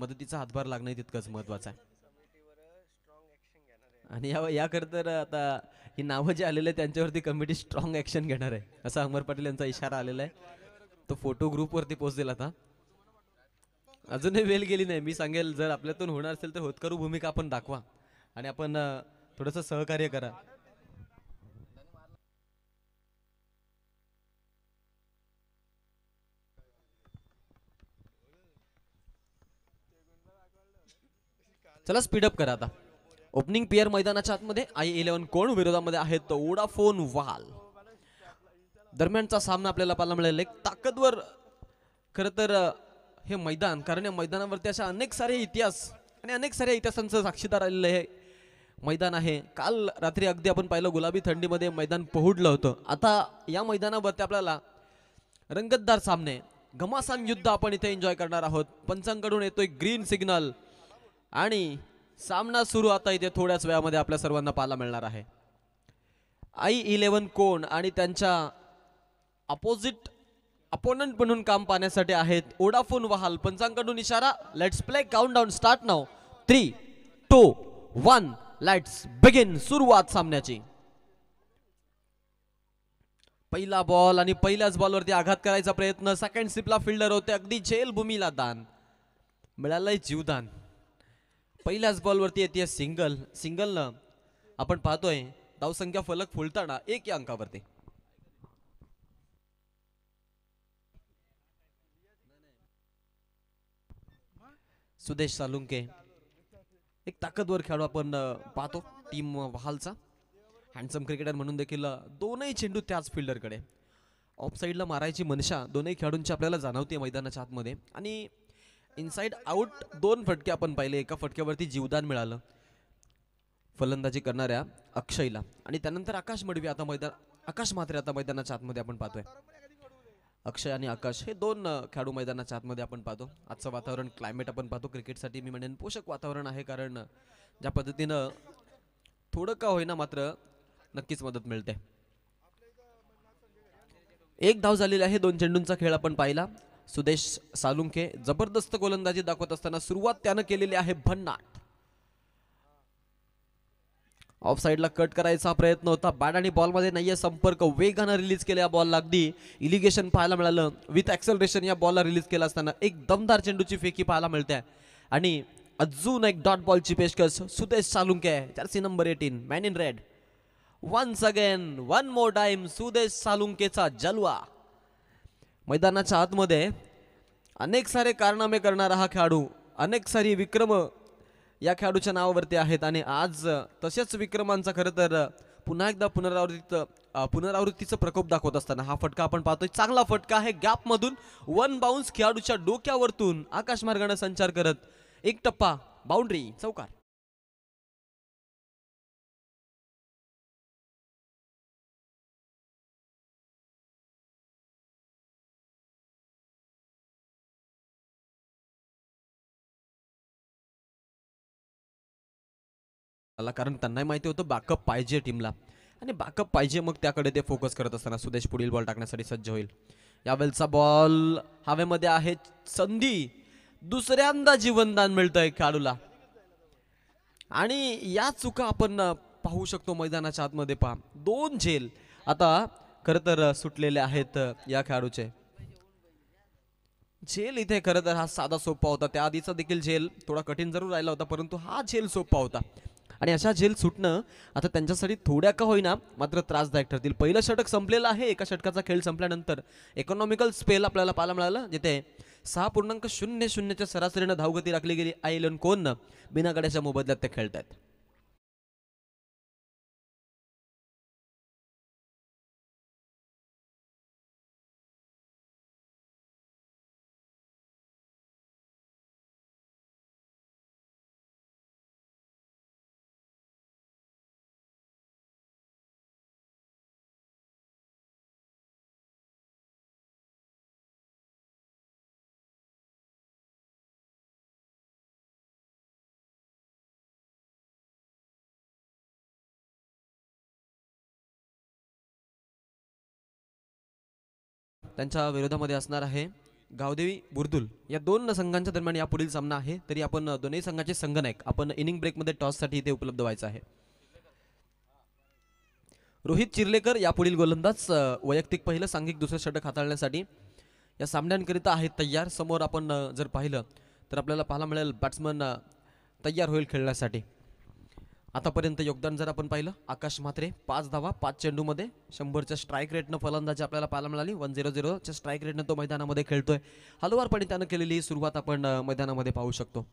मदतीचा हातभार लागणं तितकंच महत्वाचं आहे. आणि याकडे तर आता ही नावं जे आलेले त्यांच्यावरती कमिटी स्ट्रॉंग ऍक्शन घेणार आहे असा अमर पाटील यांचा इशारा आलेला आहे. तो फोटो ग्रुप वरती पोस्ट दिला आता. अजूनही वेळ गेली नाही. मी सांगेल जर आपल्यातून होणार असेल तर होतकरू भूमिका आपण दाखवा आणि आपण थोडंसं सहकार्य करा. चला स्पीडअप करा आता. ओपनिंग पेअर मैदानाच्या आतमध्ये i11 कोण विरोधामध्ये आहेत वोडाफोन वाल. दरम्यानचा सामना आपल्याला पाहायला मिळेल. एक ताकदवर खरं तर हे मैदान, कारण या मैदानावरती अशा अनेक सारे इतिहास आणि अनेक साऱ्या इतिहासांचं साक्षीदार आलेलं हे मैदान आहे. काल रात्री अगदी आपण पाहिलं गुलाबी थंडीमध्ये मैदान पोहोडलं होतं. आता या मैदानावरती आपल्याला रंगतदार सामने, घमासान युद्ध आपण इथे एन्जॉय करणार आहोत. पंचांकडून येतोय ग्रीन सिग्नल आणि सामना सुरू आता इथे थोड्याच वेळामध्ये आपल्या सर्वांना पाहायला मिळणार आहे. i11 कोण आणि त्यांच्या अपोजिट अपोनंट म्हणून काम पाहण्यासाठी आहेत वोडाफोन वाहल. पंचांकडून इशारा. Let's play countdown start now. 3 2 1 let's begin. सुरुवात सामन्याची. पहिला बॉल आणि पहिल्याच बॉलवरती आघात करायचा प्रयत्न. सेकंड स्लिपला फिल्डर होते. अगदी झेल भूमीला दान मिळालंय, जीवदान. पहिल्याच बॉलवरती येते सिंगल. सिंगलनं आपण पाहतोय धावसंख्या फलक फुलताना 1 या अंकावरती. सुदेश सालुंके एक ताकदवर खेळाडू आपण पाहतो टीम वहालचा. हँडसम क्रिकेटर म्हणून देखील दोनही चेंडू त्याच फिल्डरकडे. ऑफ साईडला मारायची मनशा दोनही खेळाडूंची आपल्याला जाणवते मैदानाच्या आतमध्ये. आणि इनसाइड आउट 2 फटके आपण पाहिले. एका फटक्यावरती जीवदान मिळालं फलंदाजी करणाऱ्या अक्षयला. आणि त्यानंतर आकाश मडवी आता आकाश म्हात्रे आता मैदानाच्या आतमध्ये आपण पाहतोय. अक्षय आणि आकाश हे 2 खेळाडू मैदानाच्या आतमध्ये आपण पाहतो. आजचं वातावरण क्लायमेट आपण पाहतो क्रिकेटसाठी मी म्हणेन पोषक वातावरण आहे. कारण ज्या पद्धतीनं थोडं का होईना मात्र नक्कीच मदत मिळते. 1 धाव झालेली आहे. 2 चेंडूंचा खेळ आपण पाहिला. सुदेश सालुंके जबरदस्त गोलंदाजी दाखवत असताना सुरुवात त्यानं केलेली आहे भन्नाट. ऑफ साइडला कट करायचा प्रयत्न होता. बॅट आणि बॉल मध्ये नाहीये संपर्क. वेगानं रिलीज केल्या बॉलला अगदी इलिगेशन पाहायला मिळालं. विथ ऍक्सेलरेशन या बॉलला रिलीज केला असताना एक दमदार चेंडूची फेकी पाहायला मिळते. आणि अजून एक डॉट बॉलची पेशकश Sudesh Salunke. Jersey number 18 man in red. Once again one more time Sudesh सालुंकेचा जलवा. मैदानाच्या आतमध्ये अनेक सारे कारनामे करणारा हा खेळाडू, अनेक सारी विक्रम या खेळाडूच्या नावावरती आहेत. आणि आज तसेच विक्रमांचा खरं तर पुन्हा एकदा पुनरावृत्तीचं प्रकोप दाखवत असताना हा फटका आपण पाहतोय. चांगला फटका आहे गॅप मधून. 1 बाउन्स खेळाडूच्या डोक्यावरतून आकाश मार्गाने संचार करत 1 टप्पा बाउंड्री चौकार. कारण त्यांनाही माहिती होतं बॅकअप पाहिजे टीमला आणि बॅकअप पाहिजे, मग त्याकडे ते फोकस करत असताना सुदेश पुढील बॉल टाकण्यासाठी सज्ज होईल. यावेळचा बॉल हवेमध्ये आहे. संधी दुसऱ्यांदा जीवनदान मिळतंय खेळाडूला. आणि या चुका आपण पाहू शकतो मैदानाच्या आतमध्ये. पहा 2 झेल आता खरं तर सुटलेले आहेत या खेळाडूचे. झेल इथे खरं तर हा साधा सोपा होता. त्याआधीचा देखील झेल थोडा कठीण जरूर राहिला होता, परंतु हा झेल सोपा होता. आणि अशा झेल सुटणं आता त्यांच्यासाठी थोड्या का होईना मात्र त्रासदायक ठरतील. पहिलं षटक संपलेलं आहे. एका षटकाचा खेळ संपल्यानंतर इकॉनॉमिकल स्पेल आपल्याला पाहायला मिळालं, जिथे 6.00च्या सरासरीनं धावगती राखली गेली. i11 कोण बिना गड्याच्या मोबदल्यात ते खेळत आहेत. त्यांच्या विरोधामध्ये असणार आहे गावदेवी बुर्दुल या दोन संघांच्या दरम्यान यापुढील सामना आहे. तरी आपण दोन्ही संघाचे संघनायक आपण इनिंग ब्रेकमध्ये टॉससाठी इथे उपलब्ध व्हायचं आहे. रोहित चिर्लेकर यापुढील गोलंदाज वैयक्तिक पहिलं सांघिक दुसरं षटक हाताळण्यासाठी या सामन्यांकरिता आहेत तयार. समोर आपण जर पाहिलं तर आपल्याला पाहायला मिळेल बॅट्समन तयार होईल खेळण्यासाठी. आतापर्यंत योगदान जर आपण पाहिलं आकाश म्हात्रे 5 धावा 5 चेंडूमध्ये 100च्या स्ट्राईक रेटनं फलंदाजी आपल्याला पाहायला मिळाली. 100च्या स्ट्राईक रेटनं तो मैदानामध्ये खेळतोय. हलवारपणे त्यानं केलेली सुरुवात आपण मैदानामध्ये पाहू शकतो.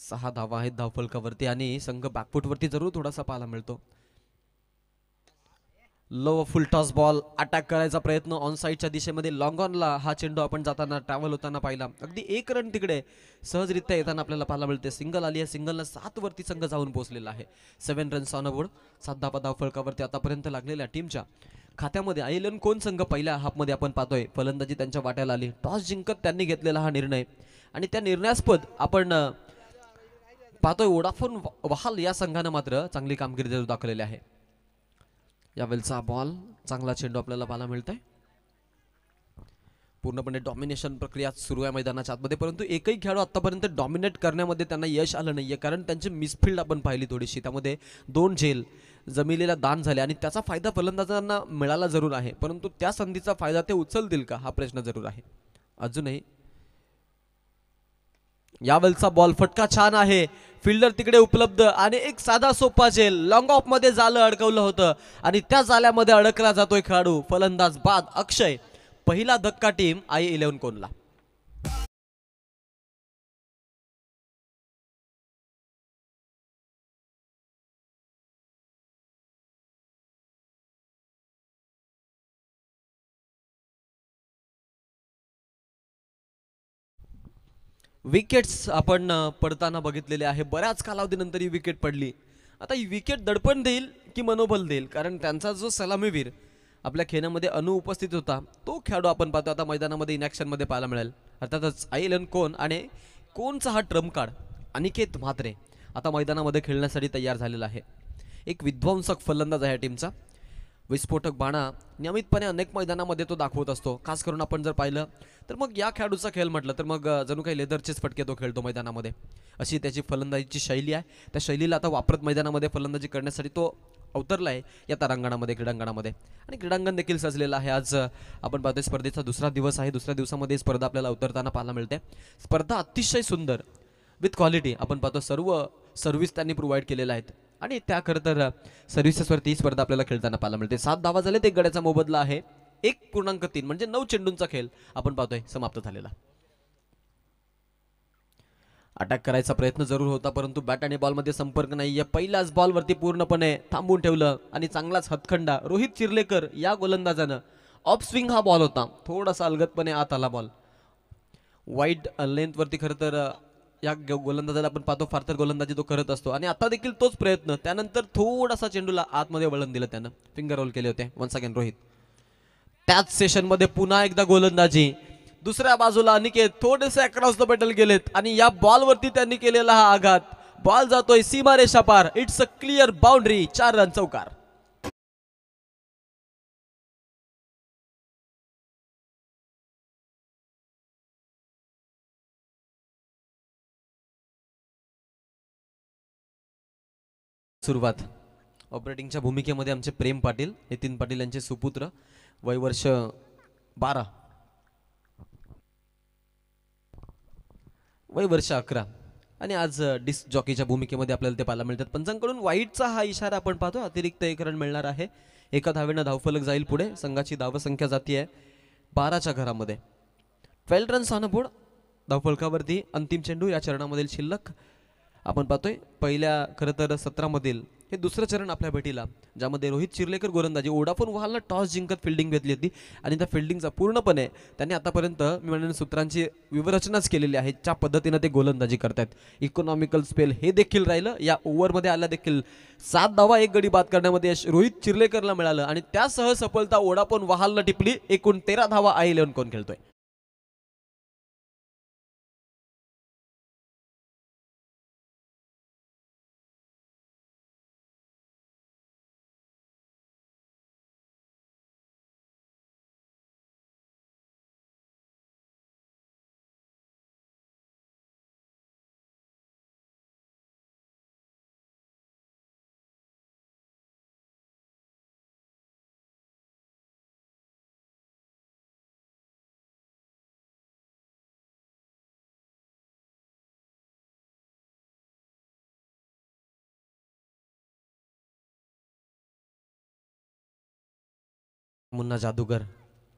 सहा धावा आहेत धावफलकावरती आणि संघ बॅकफुटवरती जरूर थोडासा पाहायला मिळतो. लो फुल टॉस बॉल अटॅक करायचा प्रयत्न ऑन साईडच्या दिशेमध्ये लॉंग ऑनला हा चेंडू आपण जाताना ट्रॅव्हल होताना पाहिला. अगदी 1 रन तिकडे सहजरित्या येताना आपल्याला पाहायला मिळते. सिंगल आली आहे. सिंगलनं 7 वरती संघ जाऊन पोहोचलेला आहे. 7 रन्स ऑन बोर्ड 7 धावा धावफलकावरती आतापर्यंत लागलेल्या टीमच्या खात्यामध्ये. आयलन कोण संघ पहिल्या हाफमध्ये आपण पाहतोय फलंदाजी त्यांच्या वाट्याला आली. टॉस जिंकत त्यांनी घेतलेला हा निर्णय आणि त्या निर्णयास्पद आपण पाहतोय वोडाफोन वहाल या संघानं मात्र चांगली कामगिरी दाखवलेली आहे. यावेळचा बॉल चांगला चेंडू आपल्याला पाहायला मिळतोय. पूर्णपणे डॉमिनेशन प्रक्रिया सुरू आहे मैदानाच्या आतमध्ये. परंतु एकही खेळाडू आतापर्यंत डॉमिनेट करण्यामध्ये त्यांना यश आलं नाहीये. कारण त्यांची मिसफिल्ड आपण पाहिली थोडीशी. त्यामध्ये 2 झेल जमिलेला दान झाले आणि त्याचा फायदा फलंदाजांना मिळाला जरूर आहे. परंतु त्या संधीचा फायदा ते उचलतील का हा प्रश्न जरूर आहे अजूनही. यावेळचा बॉल फटका छान आहे. फिल्डर तिकडे उपलब्ध आणि एक साधा सोपा झेल लॉंग ऑफ मध्ये जालं अडकवलं होतं आणि त्या जाल्यामध्ये अडकला जातोय खेळाडू. फलंदाज बाद अक्षय. पहिला धक्का टीम IE11 कोणला. विकेट्स आपण पडताना बघितलेले आहे. बऱ्याच कालावधीनंतर ही विकेट पडली. आता ही विकेट दडपण देईल की मनोबल देईल. कारण त्यांचा जो सलामीवीर आपल्या खेळण्यामध्ये अनुपस्थित होता तो खेळाडू आपण पाहतो आता मैदानामध्ये इनॅक्शनमध्ये पाहायला मिळेल. अर्थातच IE11 कोण आणि कोणचा हा ट्रम्प कार्ड अनिकेत म्हात्रे आता मैदानामध्ये खेळण्यासाठी तयार झालेला आहे. एक विध्वंसक फलंदाज आहे या टीमचा. विस्फोटक बाणा नियमितपणे अनेक मैदानामध्ये तो दाखवत असतो. खास करून आपण जर पाहिलं तर मग या खेळाडूचा खेळ म्हटलं तर मग जणू काही लेदरचेच फटके तो खेळतो मैदानामध्ये. अशी त्याची फलंदाजीची शैली आहे. त्या शैलीला आता वापरत मैदानामध्ये फलंदाजी करण्यासाठी तो अवतरला आहे या तारांगणामध्ये क्रीडांगणामध्ये. आणि क्रीडांगण देखील सजलेलं आहे. आज आपण पाहतोय स्पर्धेचा दुसरा दिवस आहे. दुसऱ्या दिवसामध्ये स्पर्धा आपल्याला अवतरताना पाहायला मिळते. स्पर्धा अतिशय सुंदर विथ क्वालिटी आपण पाहतो. सर्व सर्व्हिस त्यांनी प्रोव्हाइड केलेल्या आहेत आणि त्या खरं तर सर्व्हिसेसवरती स्पर्धा आपल्याला खेळताना पाहायला मिळते. 7 धावा झाले. 1 गड्याचा मोबदला आहे. 1.3 म्हणजे 9 चेंडूंचा खेळ आपण पाहतोय समाप्त झालेला. अटॅक करायचा प्रयत्न जरूर होता परंतु बॅट आणि बॉलमध्ये संपर्क नाहीये. पहिल्याच बॉलवरती पूर्णपणे थांबून ठेवलं आणि चांगलाच हतखंडा रोहित चिर्लेकर या गोलंदाजानं. ऑफ स्विंग हा बॉल होता. थोडासा अलगदपणे आत आला बॉल. वाईड लेंथवरती खरं तर या गोलंदाजाला आपण पाहतो फार तर गोलंदाजी तो करत असतो आणि आता देखील तोच प्रयत्न. त्यानंतर थोडासा चेंडूला आतमध्ये वळण दिलं त्यानं. फिंगर रोल केले होते वन्स अगेन रोहित. त्याच सेशनमध्ये पुन्हा एकदा गोलंदाजी. दुसऱ्या बाजूला अनिकेत थोडेसे अक्रॉस द बॅटल गेलेत आणि या बॉलवरती त्यांनी केलेला हा आघात. बॉल जातोय सीमारेषा पार. It's a clear boundary. 4 run चौकार. सुरुवात ऑपरेटिंगच्या भूमिकेमध्ये आमचे प्रेम पाटील नितीन पाटील यांचे सुपुत्र. वय वर्ष 12 वय वर्ष 11 आणि आज डिस्क जॉकीच्या भूमिकेमध्ये आपल्याला ते पाहायला मिळतात. पंचांकडून वाईटचा हा इशारा आपण पाहतो. अतिरिक्त 1 रन मिळणार आहे. एका धावेनं धावफलक जाईल पुढे. संघाची धावसंख्या जाती आहे 12च्या घरामध्ये. 12 रन्स ऑन बोर्ड. धावफलकावरती अंतिम चेंडू या चरणामधील शिल्लक आपण पाहतोय. पहिल्या खरं तर 17 मधील हे दुसरं चरण आपल्या भेटीला ज्यामध्ये रोहित चिर्लेकर गोलंदाजी. वोडाफोन वहालनं टॉस जिंकत फिल्डिंग घेतली होती आणि त्या फिल्डिंगचा पूर्णपणे त्यांनी आतापर्यंत मी म्हणेन सूत्रांची विवरचनाच केलेली आहे. ज्या पद्धतीनं ते गोलंदाजी करतायत. इकॉनॉमिकल स्पेल हे देखील राहिलं. या ओव्हरमध्ये आल्या देखील 7 धावा 1 गडी बाद करण्यामध्ये यश रोहित चिर्लेकरला मिळालं आणि त्यासह सफलता वोडाफोन वहालनं टिपली. एकूण 13 धावा IE11 कोण खेळतोय. मुन्ना जादूगर.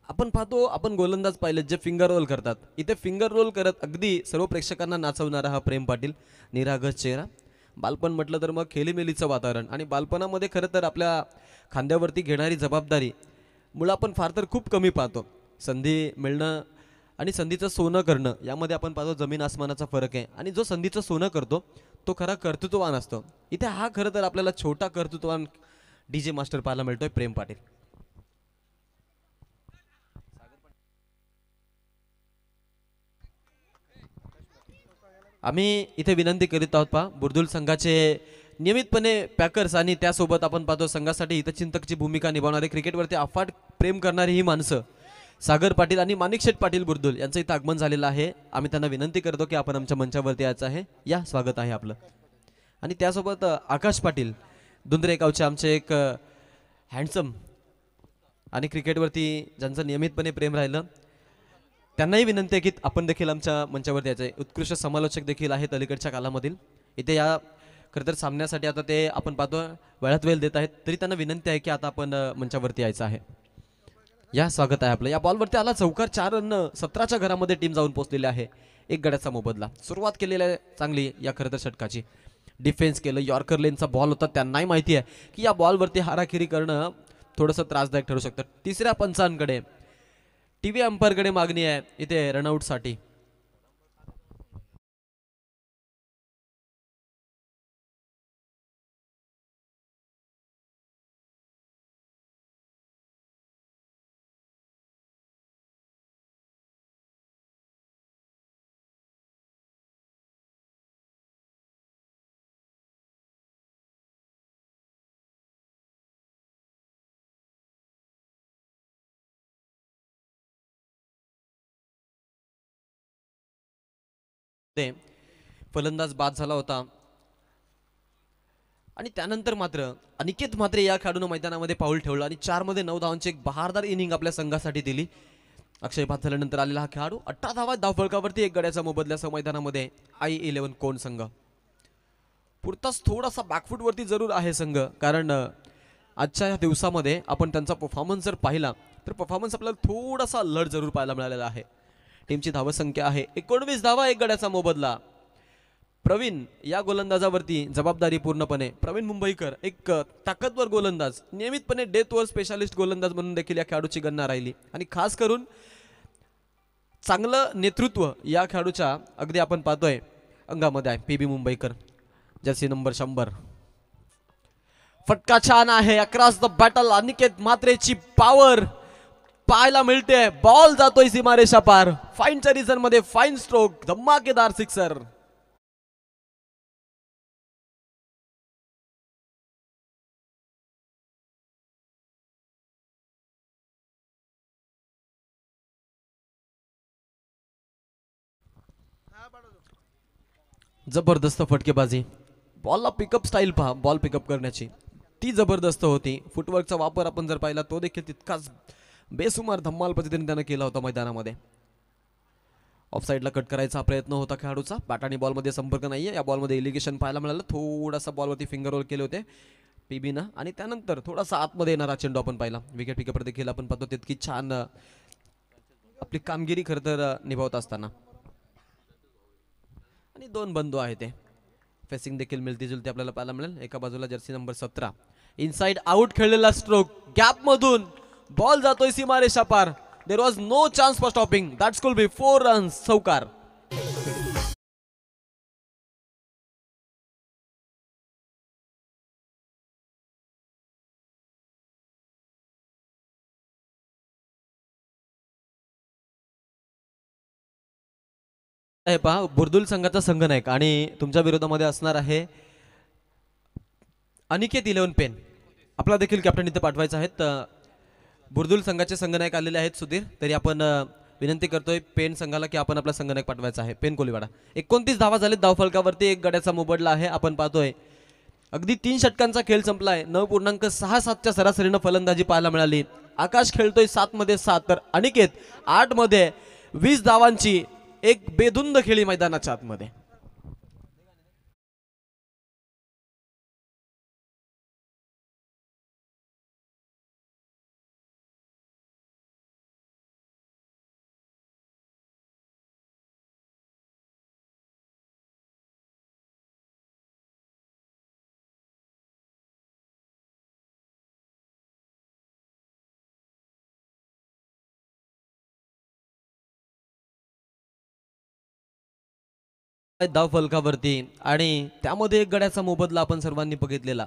आपण पाहतो, आपण गोलंदाज पाहिले जे फिंगर रोल करतात. इथे फिंगर रोल करत अगदी सर्व प्रेक्षकांना नाचवणारा हा प्रेम पाटील. निरागस चेहरा. बालपण म्हटलं तर मग खेलीमेलीचं वातावरण आणि बालपणामध्ये खरं तर आपल्या खांद्यावरती घेणारी जबाबदारी मुळं आपण फार तर खूप कमी पाहतो. संधी मिळणं आणि संधीचं सोनं करणं यामध्ये आपण पाहतो जमीन आसमानाचा फरक आहे. आणि जो संधीचं सोनं करतो तो खरा कर्तृत्ववान असतो. इथे हा खरं तर आपल्याला छोटा कर्तृत्ववान डीजे मास्टर पाहायला मिळतोय प्रेम पाटील. आम्ही इथे विनंती करीत आहोत पहा बुर्दुल संघाचे नियमितपणे पॅकर्स आणि त्यासोबत आपण पाहतो संघासाठी हितचिंतकची भूमिका निभावणारे क्रिकेटवरती अफाट प्रेम करणारी ही माणसं सागर पाटील आणि माणिक शेठ पाटील बुर्दुल यांचं इथं आगमन झालेलं आहे. आम्ही त्यांना विनंती करतो की आपण आमच्या मंचावरती यायचं आहे. या स्वागत आहे आपलं. आणि त्यासोबत आकाश पाटील दुंदरे गावचे आमचे एक हँडसम आणि क्रिकेटवरती ज्यांचं नियमितपणे प्रेम राहिलं त्यांनाही विनंती आहे की आपण देखील आमच्या मंचावरती यायचं आहे. उत्कृष्ट समालोचक देखील आहेत अलीकडच्या कालामधील. इथे या खरं तर सामन्यासाठी आता ते आपण पाहतो वेळात वेळ देत आहेत तरी त्यांना विनंती आहे की आता आपण मंचावरती यायचं आहे. या स्वागत आहे आपलं. या बॉलवरती आला चौकार 4 रन 17च्या घरामध्ये टीम जाऊन पोहोचलेली आहे. एक गड्याचा मोबदला. सुरुवात केलेली आहे चांगली या खरं तर षटकाची. डिफेन्स केलं. यॉर्कर लेनचा बॉल होता. त्यांनाही माहिती आहे की या बॉलवरती हाराखिरी करणं थोडंसं त्रासदायक ठरू शकतं. तिसऱ्या पंचांकडे टीव्ही अंपायरकडे मागणी आहे इथे रनआउटसाठी. ते फलंदाज बाद झाला होता आणि त्यानंतर मात्र अनिकेत म्हात्रे या खेळाडूनं मैदानामध्ये पाऊल ठेवलं आणि 4 मध्ये 9 धावांची एक बहारदार इनिंग आपल्या संघासाठी दिली. अक्षय बाद झाल्यानंतर आलेला हा खेळाडू 18 धावा धावफलकावरती एक गड्याचा मोबदल्यासह मैदानामध्ये I11 कोण संघ. पुरताच थोडासा बॅकफूटवरती जरूर आहे संघ कारण आजच्या या दिवसामध्ये आपण त्यांचा परफॉर्मन्स जर पाहिला तर परफॉर्मन्स आपल्याला थोडासा लढ जरूर पाहायला मिळालेला आहे. टीमची धावसंख्या आहे 19 धावा एक गड्याचा मोबदला. प्रवीण या गोलंदाजावरती जबाबदारी पूर्णपणे प्रवीण मुंबईकर एक ताकदवर गोलंदाज नियमितपणे डेथ ओव्हर स्पेशालिस्ट गोलंदाज म्हणून देखील या खेळाडूची गणना राहिली आणि खास करून चांगलं नेतृत्व या खेळाडूच्या अगदी आपण पाहतोय अंगामध्ये आहे. PB Mumbaikar jersey number 100. फटका छान आहे अक्रॉस द बॅटल. अनिकेत म्हात्रेची पॉवर पाहायला मिळते. बॉल जातोय सीमारेषा पार. फाईनच्या रिझन मध्ये फाईन स्ट्रोक धमाकेदार सिक्सर. जबरदस्त फटकेबाजी. बॉलला पिकअप स्टाईल पहा. बॉल पिकअप करण्याची ती जबरदस्त होती. फुटवर्कचा वापर आपण जर पाहिला तो देखील तितकाच बेसुमार धम्माल पद्धतीने त्यानं केला होता मैदानामध्ये. ऑफ साईडला कट करायचा प्रयत्न होता खेळाडूचा. बॅट आणि बॉलमध्ये संपर्क नाहीये. या बॉलमध्ये इलिगेशन पाहायला मिळालं. थोडासा बॉलवरती फिंगर रोल केले होते पीबीनं आणि त्यानंतर थोडासा आतमध्ये येणारा चेंडू आपण पाहिला. विकेट किपर देखील आपण पाहतो तितकी छान आपली कामगिरी खरं तर निभावत असताना. आणि 2 बंधू आहे ते फेसिंग देखील मिळती जुलती आपल्याला पाहायला मिळेल. एका बाजूला जर्सी नंबर 17 इनसाइड आउट खेळलेला स्ट्रोक गॅप मधून बॉल जातोय सीमारेषा पार. There was no chance for stopping. That could be 4 runs. चौकार. आहे पहा बुर्दुल संघाचा संघनायक आणि तुमच्या विरोधामध्ये असणार आहे अनिकेत 11 पेन. आपला देखील कॅप्टन इथे पाठवायचा आहेत. बुर्दुल संघाचे संघनायक आलेले आहेत सुधीर. तरी आपण विनंती करतोय पेन संघाला की आपण आपला संघनायक पाठवायचा आहे. पेन कोलीवाडा. 29 धावा झाले धावफलकावरती एक गड्याचा मोबदला आहे. आपण पाहतोय अगदी 3 षटकांचा खेळ संपलाय. 9.67च्या सरासरीनं फलंदाजी पाहायला मिळाली. आकाश खेळतोय 7 मध्ये 7 तर अनिकेत 8 मध्ये 20 धावांची एक बेधुंद खेळी मैदानाच्या आतमध्ये. धाव फलकावरती आणि त्यामध्ये एक गड्याचा मोबदला आपण सर्वांनी बघितलेला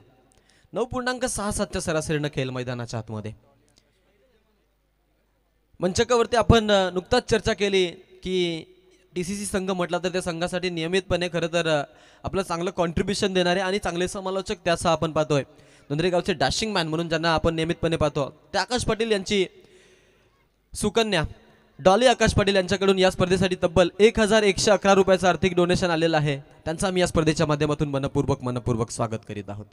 9.67च्या सरासरीनं खेळ मैदानाच्या आतमध्ये. मंचकावरती आपण नुकताच चर्चा केली की टीसीसी संघ म्हटला तर त्या संघासाठी नियमितपणे खरं तर आपलं चांगलं कॉन्ट्रीब्युशन देणारे आणि चांगले समालोचक त्यासह आपण पाहतोय. धोंदरेगावचे डॅशिंग मॅन म्हणून ज्यांना आपण नियमितपणे पाहतो त्या आकाश पाटील यांची सुकन्या डॉली आकाश पाटील यांच्याकडून या स्पर्धेसाठी तब्बल 1111 रुपयाचं आर्थिक डोनेशन आलेलं आहे. त्यांचं आम्ही या स्पर्धेच्या माध्यमातून मनपूर्वक स्वागत करीत आहोत.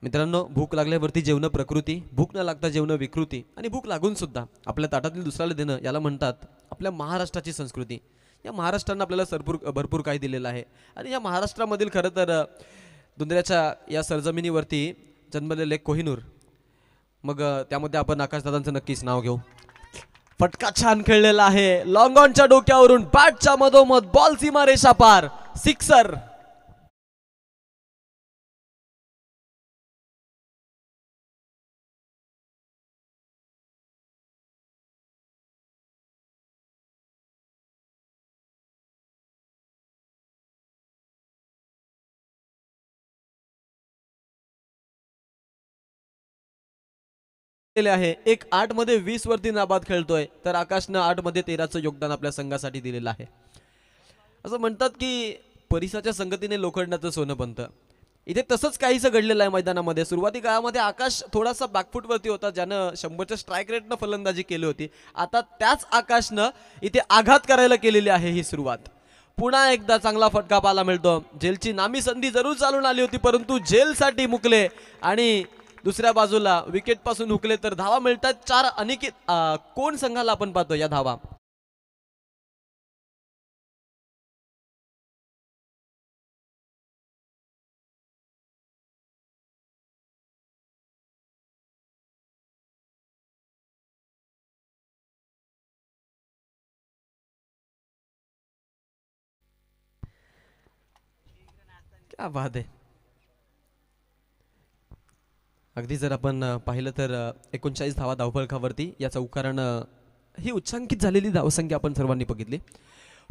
मित्रांनो, भूक लागल्यावरती जेवण प्रकृती, भूक न लागता जेवण विकृती आणि भूक लागून सुद्धा आपल्या ताटातील दुसऱ्याला देणं याला म्हणतात आपल्या महाराष्ट्राची संस्कृती. या महाराष्ट्रानं आपल्याला भरपूर काही दिलेलं आहे आणि या महाराष्ट्रामधील खरं तर दुंदऱ्याच्या या सरजमिनीवरती जन्मलेले कोहिनूर, मग त्यामध्ये आपण आकाशदादांचं नक्कीच नाव घेऊ. फटका छान खेळलेला आहे, लॉंग ऑनच्या डोक्यावरून बॅटच्या मधोमध बॉल सीमारेषा पार, सिक्सर. आहे 1-8 मध्ये 20 वरती नाबाद खेळतोय तर आकाशनं 8 मध्ये 13चं योगदान आपल्या संघासाठी दिलेलं आहे. असं म्हणतात की परिसाच्या संगतीने लोखंडाचं सोनं बनतं. इथे तसंच काहीसं घडलेलं आहे मैदानामध्ये. सुरुवाती काळामध्ये आकाश थोडासा बॅकफुट वरती होता, ज्यानं 100च्या स्ट्राईक रेटनं फलंदाजी केली होती. आता त्याच आकाशनं इथे आघात करायला केलेली आहे ही सुरुवात. पुन्हा एकदा चांगला फटका पाहायला मिळतो. जेलची नामी संधी जरूर चालून आली होती परंतु जेलसाठी मुकले आणि दुसऱ्या बाजूला विकेट पासून हुकले तर धावा मिळतात 4. अनिकेत कोण संघाला आपण पाहतो या धावा. क्या बात आहे. अगदी जर आपण पाहिलं तर 39 धावा धावफलकावरती याचं उकारण ही उच्चांकित झालेली धावसंख्या आपण सर्वांनी बघितली.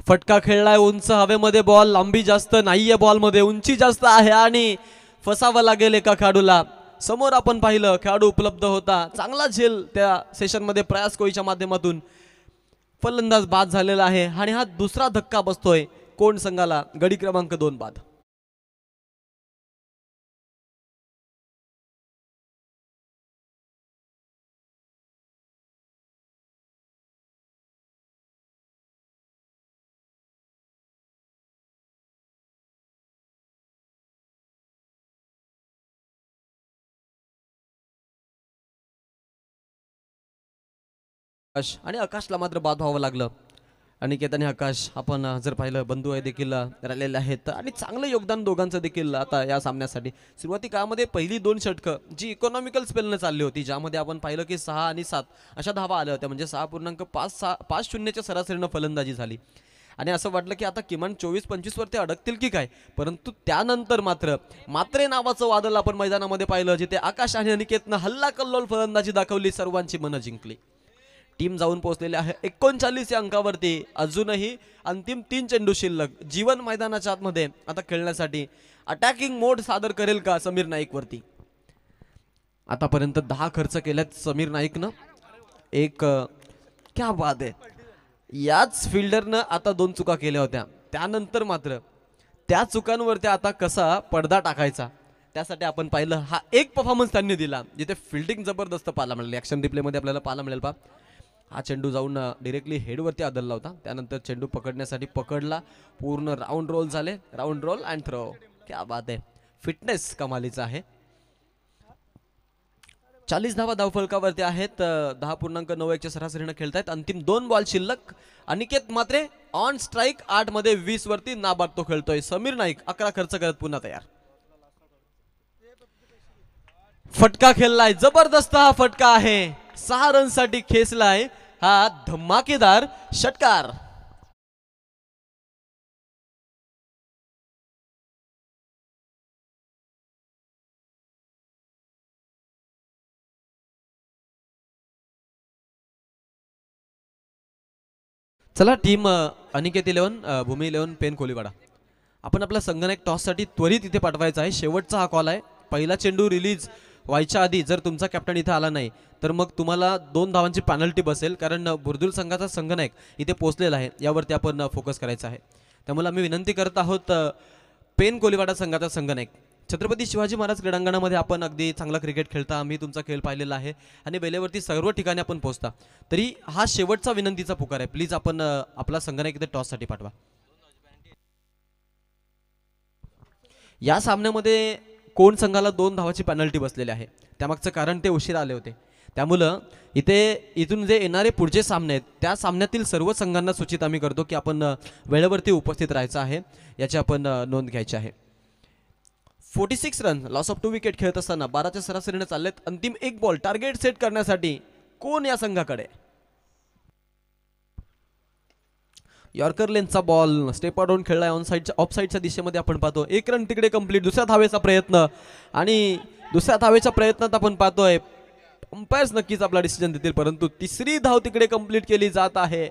फटका खेळलाय उंच हवेमध्ये, बॉल लांबी जास्त नाहीये, बॉलमध्ये उंची जास्त आहे आणि फसावं लागेल एका खेळाडूला. समोर आपण पाहिलं खेळाडू उपलब्ध होता, चांगला झेल त्या सेशनमध्ये प्रयास कोईच्या माध्यमातून फलंदाज बाद झालेला आहे आणि हा दुसरा धक्का बसतोय कोण संघाला. गडी क्रमांक 2 बाद. आणि आकाशला मात्र बाद व्हावं लागलं. अनिकेत आकाश आपण जर पाहिलं बंधू आहे देखील राहिलेले आहेत आणि चांगलं योगदान दोघांचं देखील आता या सामन्यासाठी. सुरुवाती काळामध्ये पहिली 2 षटकं जी इकॉनॉमिकल स्पेलनं चालली होती, ज्यामध्ये आपण पाहिलं की 6 आणि 7 अशा धावा आल्या होत्या, म्हणजे 6.5-0च्या सरासरीनं फलंदाजी झाली आणि असं वाटलं की आता किमान 24-25 वरती अडकतील की काय. परंतु त्यानंतर मात्र मात्रे नावाचं वादळ आपण मैदानामध्ये पाहिलं, जिथे आकाश आणि अनिकेतनं हल्ला कल्लोल फलंदाजी दाखवली, सर्वांची मनं जिंकली. टीम जाऊन पोहोचलेली आहे 39 या अंकावरती. अजूनही अंतिम 3 चेंडू शिल्लक. जीवन मैदानाच्या आतमध्ये आता खेळण्यासाठी अटॅकिंग मोड सादर करेल का समीर नाईक वरती. आतापर्यंत 10 खर्च केल्यात समीर नाईकनं. एक क्या बात आहे. याच फिल्डरनं आता 2 चुका केल्या होत्या, त्यानंतर मात्र त्या चुकांवरती आता कसा पडदा टाकायचा त्यासाठी आपण पाहिलं हा एक परफॉर्मन्स त्यांनी दिला, जिथे फिल्डिंग जबरदस्त पाहायला मिळाली. ॲक्शन रिप्लेमध्ये आपल्याला पाहायला मिळेल पा. हा चेंडू जाऊन डिरेक्टली हेडवरती आदळला होता, त्यानंतर चेंडू पकडण्यासाठी पकडला, पूर्ण राऊंड रोल झाले, राऊंड रोल अँड थ्रो. क्या बात आहे. फिटनेस कमालीचा आहे. 40 धावा धावफलकावरती आहेत. 10.91च्या सरासरीनं खेळतायत. अंतिम 2 बॉल शिल्लक. अनिकेत मात्रे ऑन स्ट्राईक 8 मध्ये 20 वरती नाबाद तो खेळतोय. समीर नाईक 11 खर्च करत पुन्हा तयार. फटका खेळलाय, जबरदस्त हा फटका आहे. 6 रनसाठी खेचलाय हा धमाकेदार षटकार. चला टीम अनिकेत 11 भूमी 11 पेन कोलीवाडा. आपण आपला संगणक टॉससाठी त्वरित इथे पाठवायचा आहे. शेवटचा हा कॉल आहे. पहिला चेंडू रिलीज व्हायच्या आधी जर तुमचा कॅप्टन इथे आला नाही तर मग तुम्हाला 2 धावांची पेनल्टी बसेल, कारण बुर्दुल संघाचा संगणक इथे पोहोचलेला आहे. यावरती आपण फोकस करायचा आहे. त्यामुळे आम्ही विनंती करत आहोत पेन कोलीवाडा संघाचा संगणक, छत्रपती शिवाजी महाराज क्रीडांगणामध्ये आपण अगदी चांगला क्रिकेट खेळता, आम्ही तुमचा खेळ पाहिलेला आहे आणि वेळेवरती सर्व ठिकाणी आपण पोहोचता. तरी हा शेवटचा विनंतीचा पुकार आहे. प्लीज आपण आपला संगणक इथे टॉससाठी पाठवा. या सामन्यामध्ये कोण संघाला 2 धावाची पेनल्टी बसलेली आहे. त्यामागचं कारण ते उशीर आले होते. त्यामुळं इथून जे येणारे पुढचे सामने आहेत त्या सामन्यातील सर्व संघांना सूचित आम्ही करतो की आपण वेळेवरती उपस्थित राहायचं आहे, याची आपण नोंद घ्यायची आहे. 46 रन लॉस ऑफ 2 विकेट खेळत असताना 12च्या सरासरीने चाललेत. अंतिम एक बॉल टार्गेट सेट करण्यासाठी कोण या संघाकडे. यॉर्कर लेनचा बॉल स्टेप आउट खेळलाय ऑन साईडच्या ऑफ साईडच्या दिशेमध्ये आपण पाहतो. 1 रन तिकडे कंप्लीट. दुसऱ्या धावेचा प्रयत्न आणि दुसऱ्या धावेच्या प्रयत्नात आपण पाहतोय अंपायर्स नक्कीच आपला डिसिजन देतील, परंतु तिसरी धाव तिकडे कंप्लीट केली जात आहे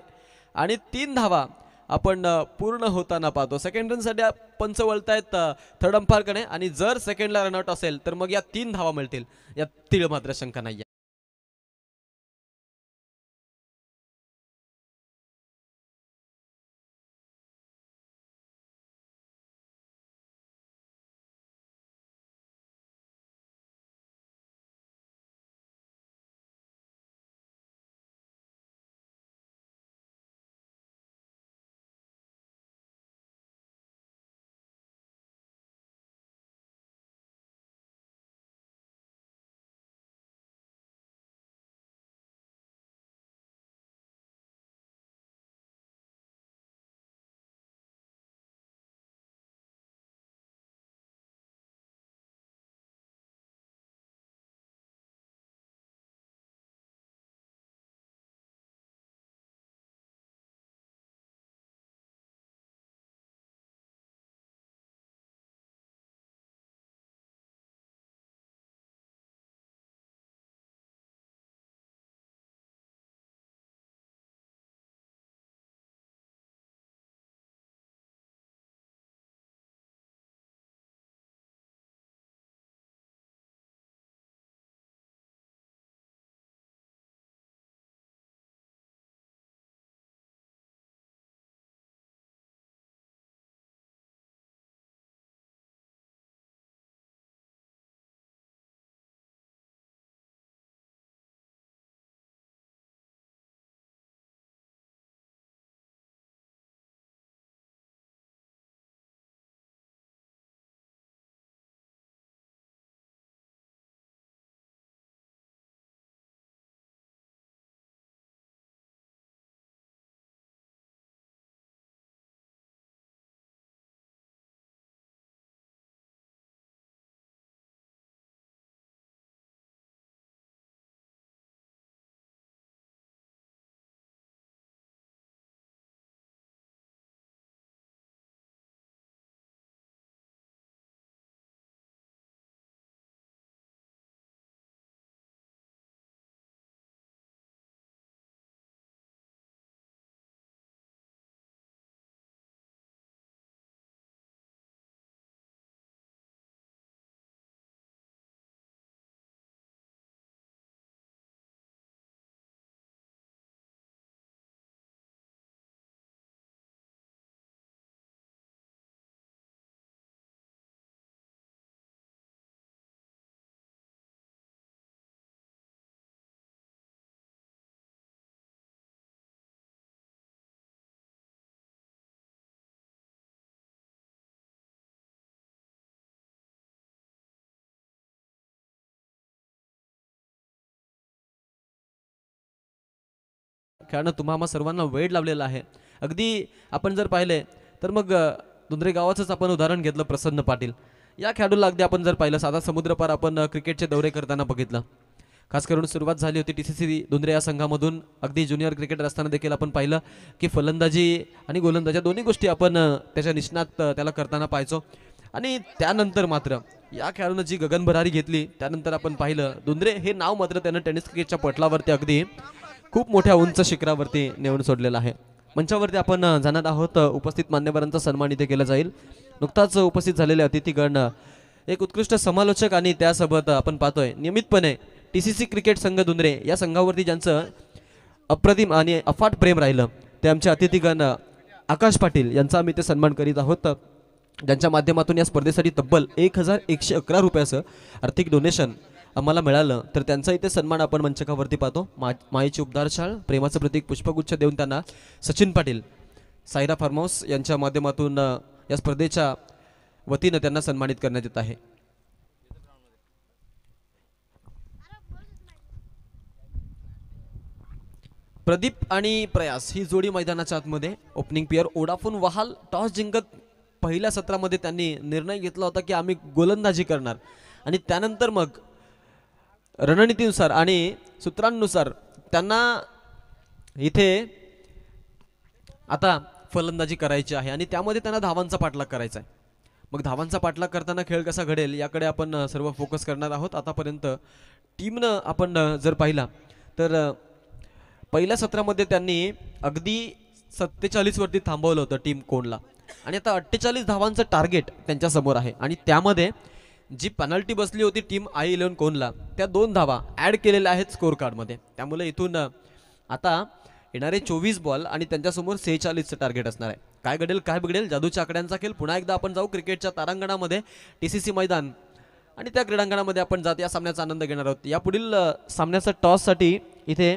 आणि 3 धावा आपण पूर्ण होताना पाहतो. सेकंड रनसाठी पंच वळतायत थर्ड अंपायरकडे आणि जर सेकंडला रनआउट असेल तर मग या 3 धावा मिळतील, यात तीळ मात्र शंका नाही. खेळणं तुम्हा सर्वांना वेळ लावलेला आहे. अगदी आपण जर पाहिले तर मग दुंद्रे गावाचंच आपण उदाहरण घेतलं. प्रसन्न पाटील या खेळाडूला अगदी आपण जर पाहिलं साधा समुद्रपार आपण क्रिकेटचे दौरे करताना बघितलं. खास करून सुरुवात झाली होती TCC दुंद्रे या संघामधून. अगदी ज्युनियर क्रिकेटर असताना देखील आपण पाहिलं की फलंदाजी आणि गोलंदाजी दोन्ही गोष्टी आपण त्याच्या निष्णात त्याला करताना पाहायचो. आणि त्यानंतर मात्र या खेळाडूनं जी गगनभरारी घेतली त्यानंतर आपण पाहिलं दुंद्रे हे नाव मात्र त्यानं टेनिस क्रिकेटच्या पटलावरती अगदी खूप मोठ्या उंच शिखरावरती नेऊन सोडलेलं आहे. मंचावरती आपण जाणार आहोत. उपस्थित मान्यवरांचा सन्मान इथे केला जाईल. नुकताच उपस्थित झालेले अतिथीगण एक उत्कृष्ट समालोचक आणि त्यासोबत आपण पाहतोय नियमितपणे TCC क्रिकेट संघ दुंद्रे या संघावरती ज्यांचं अप्रतिम आणि अफाट प्रेम राहिलं ते आमचे अतिथीगण आकाश पाटील यांचा आम्ही ते सन्मान करीत आहोत, ज्यांच्या माध्यमातून या स्पर्धेसाठी तब्बल 1111 रुपयाचं आर्थिक डोनेशन आम्हाला मिळालं. तर त्यांचा इथे सन्मान आपण मंचकावरती पाहतो. मायेची उबदारशाळ प्रेमाचं प्रतीक पुष्पगुच्छ देऊन त्यांना सचिन पाटील सायरा फार्म हाऊस यांच्या माध्यमातून या स्पर्धेच्या वतीनं त्यांना सन्मानित करण्यात येत आहे. प्रदीप आणि प्रयास ही जोडी मैदानाच्या आतमध्ये. ओपनिंग पेअर वोडाफोन वहाल टॉस जिंकत पहिल्या सत्रामध्ये त्यांनी निर्णय घेतला होता की आम्ही गोलंदाजी करणार आणि त्यानंतर मग रणनीतीनुसार आणि सूत्रांनुसार त्यांना इथे आता फलंदाजी करायची आहे आणि त्यामध्ये त्यांना धावांचा पाठलाग करायचा आहे. मग धावांचा पाठलाग करताना खेळ कसा घडेल याकडे आपण सर्व फोकस करणार आहोत. आतापर्यंत टीमनं आपण जर पाहिला तर पहिल्या सत्रामध्ये त्यांनी अगदी 47 वरती थांबवलं होतं टीम कोणला आणि आता 48 धावांचं टार्गेट त्यांच्या समोर आहे आणि त्यामध्ये जी पेनल्टी बसली होती टीम I11 कोणला त्या 2 धावा ॲड केलेल्या आहेत स्कोर कार्डमध्ये. त्यामुळे इथून आता येणारे 24 बॉल आणि त्यांच्यासमोर 46चं टार्गेट असणार आहे. काय घडेल काय बिघडेल जादूच्या आकड्यांचा खेळ. पुन्हा एकदा आपण जाऊ क्रिकेटच्या तारांगणामध्ये TCC मैदान आणि त्या क्रीडांगणामध्ये आपण जात या सामन्याचा आनंद घेणार आहोत. या पुढील सामन्याचा टॉससाठी इथे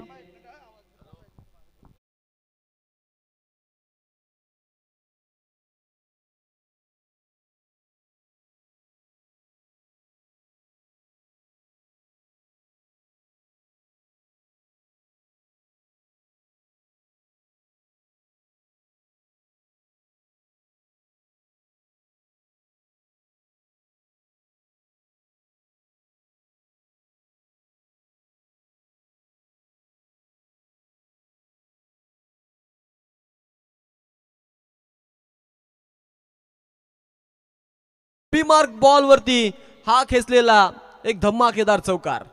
मार्क बॉल वरती हा खेचलेला एक धमाकेदार चौकार.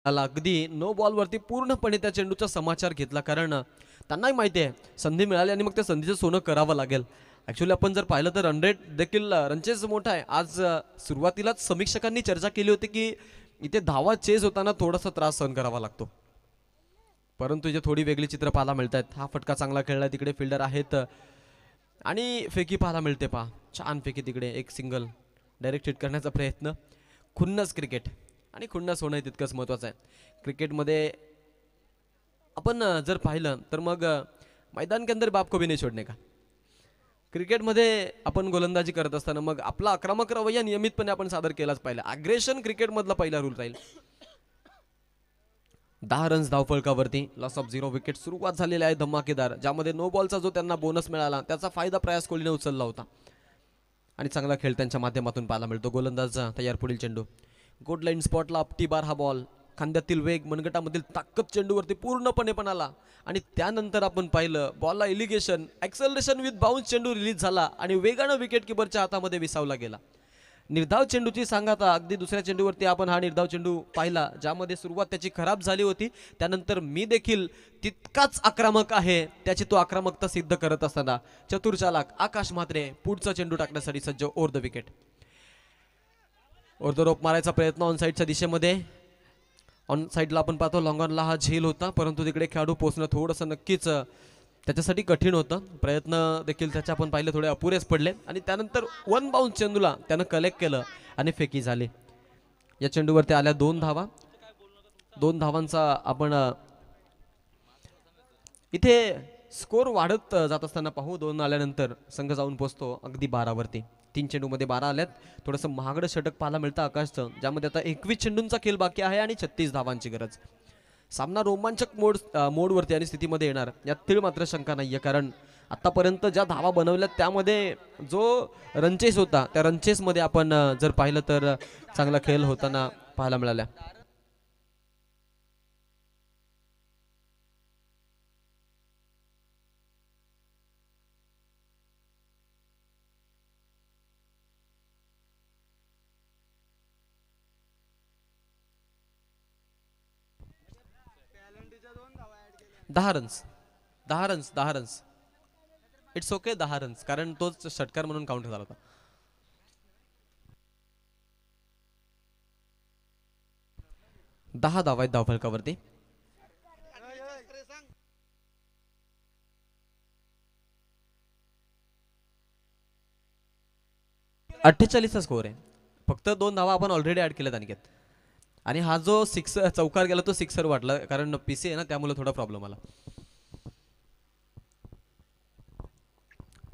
अगदी नो बॉल वरती पूर्णपणे त्या चेंडूचा समाचार घेतला, कारण त्यांनाही माहिती आहे संधी मिळाली आणि मग त्या संधीचं सोनं करावं लागेल. ॲक्च्युली आपण जर पाहिलं तर रन रेट देखील रनचेज मोठा आहे. आज सुरुवातीलाच समीक्षकांनी चर्चा केली होती की इथे धावा चेज होताना थोडासा त्रास सहन करावा लागतो, परंतु इथे थोडी वेगळी चित्र पाहायला मिळत आहेत. हा फटका चांगला खेळला, तिकडे फिल्डर आहेत आणि फेकी पाहायला मिळते. पहा छान फेकी, तिकडे एक सिंगल डायरेक्ट हिट करण्याचा प्रयत्न. खुन्नस क्रिकेट आणि खुन्नस होणं तितकंच महत्त्वाचं आहे क्रिकेटमध्ये. आपण जर पाहिलं तर मग मैदान के अंदर बाप को भी नहीं छोड़ने का. क्रिकेटमध्ये आपण गोलंदाजी करत असताना मग आपला आक्रमक रवैया नियमितपणे आपण सादर केलाच पाहिजे. अग्रेशन क्रिकेटमधला पहिला रूल राहील. 10 रन्स धावफलकावरती, लॉस ऑफ 0 विकेट. सुरुवात झालेली आहे धमाकेदार, ज्यामध्ये नो बॉलचा जो त्यांना बोनस मिळाला त्याचा फायदा प्रयास कोहलीने उचलला होता आणि चांगला खेळ त्यांच्या माध्यमातून पाहायला मिळतो. गोलंदाज तयार, पुढील चेंडू गुड लाईन स्पॉटला अपटी बार. हा बॉल खांद्यातील वेग, मनगटामधील ताकद चेंडूवरती पूर्णपणे पण आला आणि त्यानंतर आपण पाहिलं बॉलला इलिगेशन ॲक्सेलरेशन विथ बाउन्स चेंडू रिलीज झाला आणि वेगानं विकेट किपरच्या हातामध्ये विसावला गेला. निर्धाव चेंडूची सांगाता अगदी दुसऱ्या चेंडूवरती आपण हा निर्धाव चेंडू पाहिला, ज्यामध्ये सुरुवात त्याची खराब झाली होती. त्यानंतर मी देखील तितकाच आक्रमक आहे, त्याची तो आक्रमकता सिद्ध करत असताना चतुर चालक आकाश म्हात्रे पुढचा चेंडू टाकण्यासाठी सज्ज. Over the wicket, over the rope मारायचा प्रयत्न ऑन साईडच्या दिशेमध्ये. ऑन साईडला आपण पाहतो लॉंग ऑनला हा झेल होता, परंतु तिकडे खेळाडू पोहोचणं थोडंसं नक्कीच त्याच्यासाठी कठीण होतं. प्रयत्न देखील त्याचे आपण पाहिले थोडे अपुरेच पडले आणि त्यानंतर 1 बाउन्स चेंडूला त्यानं कलेक्ट केलं आणि फेकी झाली. या चेंडूवरती आल्या 2 धावा. 2 धावांचा आपण इथे स्कोर वाढत जात असताना पाहू. 2 आल्यानंतर संघ जाऊन पोहोचतो अगदी 12 वरती. 3 चेंडूमध्ये 12 आल्यात. थोडंसं महागडं षटक पाहायला मिळतं आकाशचं, ज्यामध्ये आता 21 चेंडूंचा खेळ बाकी आहे आणि 36 धावांची गरज. सामना रोमांचक मोडवरती आणि स्थितीमध्ये येणार यात तीळ मात्र शंका नाहीये, कारण आतापर्यंत ज्या धावा बनवल्यात त्यामध्ये जो रनचेस होता त्या रनचेसमध्ये आपण जर पाहिलं तर चांगला खेळ होताना पाहायला मिळाला. 10 runs, 10 runs, 10 runs. It's okay, 10 runs, कारण तोच षटकार म्हणून काउंट झाला होता. 10 धावा आहेत धावफलकावरती. 48चा स्कोअर आहे. फक्त 2 धावा आपण ऑलरेडी ऍड केल्यात अनिकेत. आणि हा जो चौकार गेला तो सिक्सर वाटला, कारण पीसी आहे ना, त्यामुळे थोडा प्रॉब्लेम आला.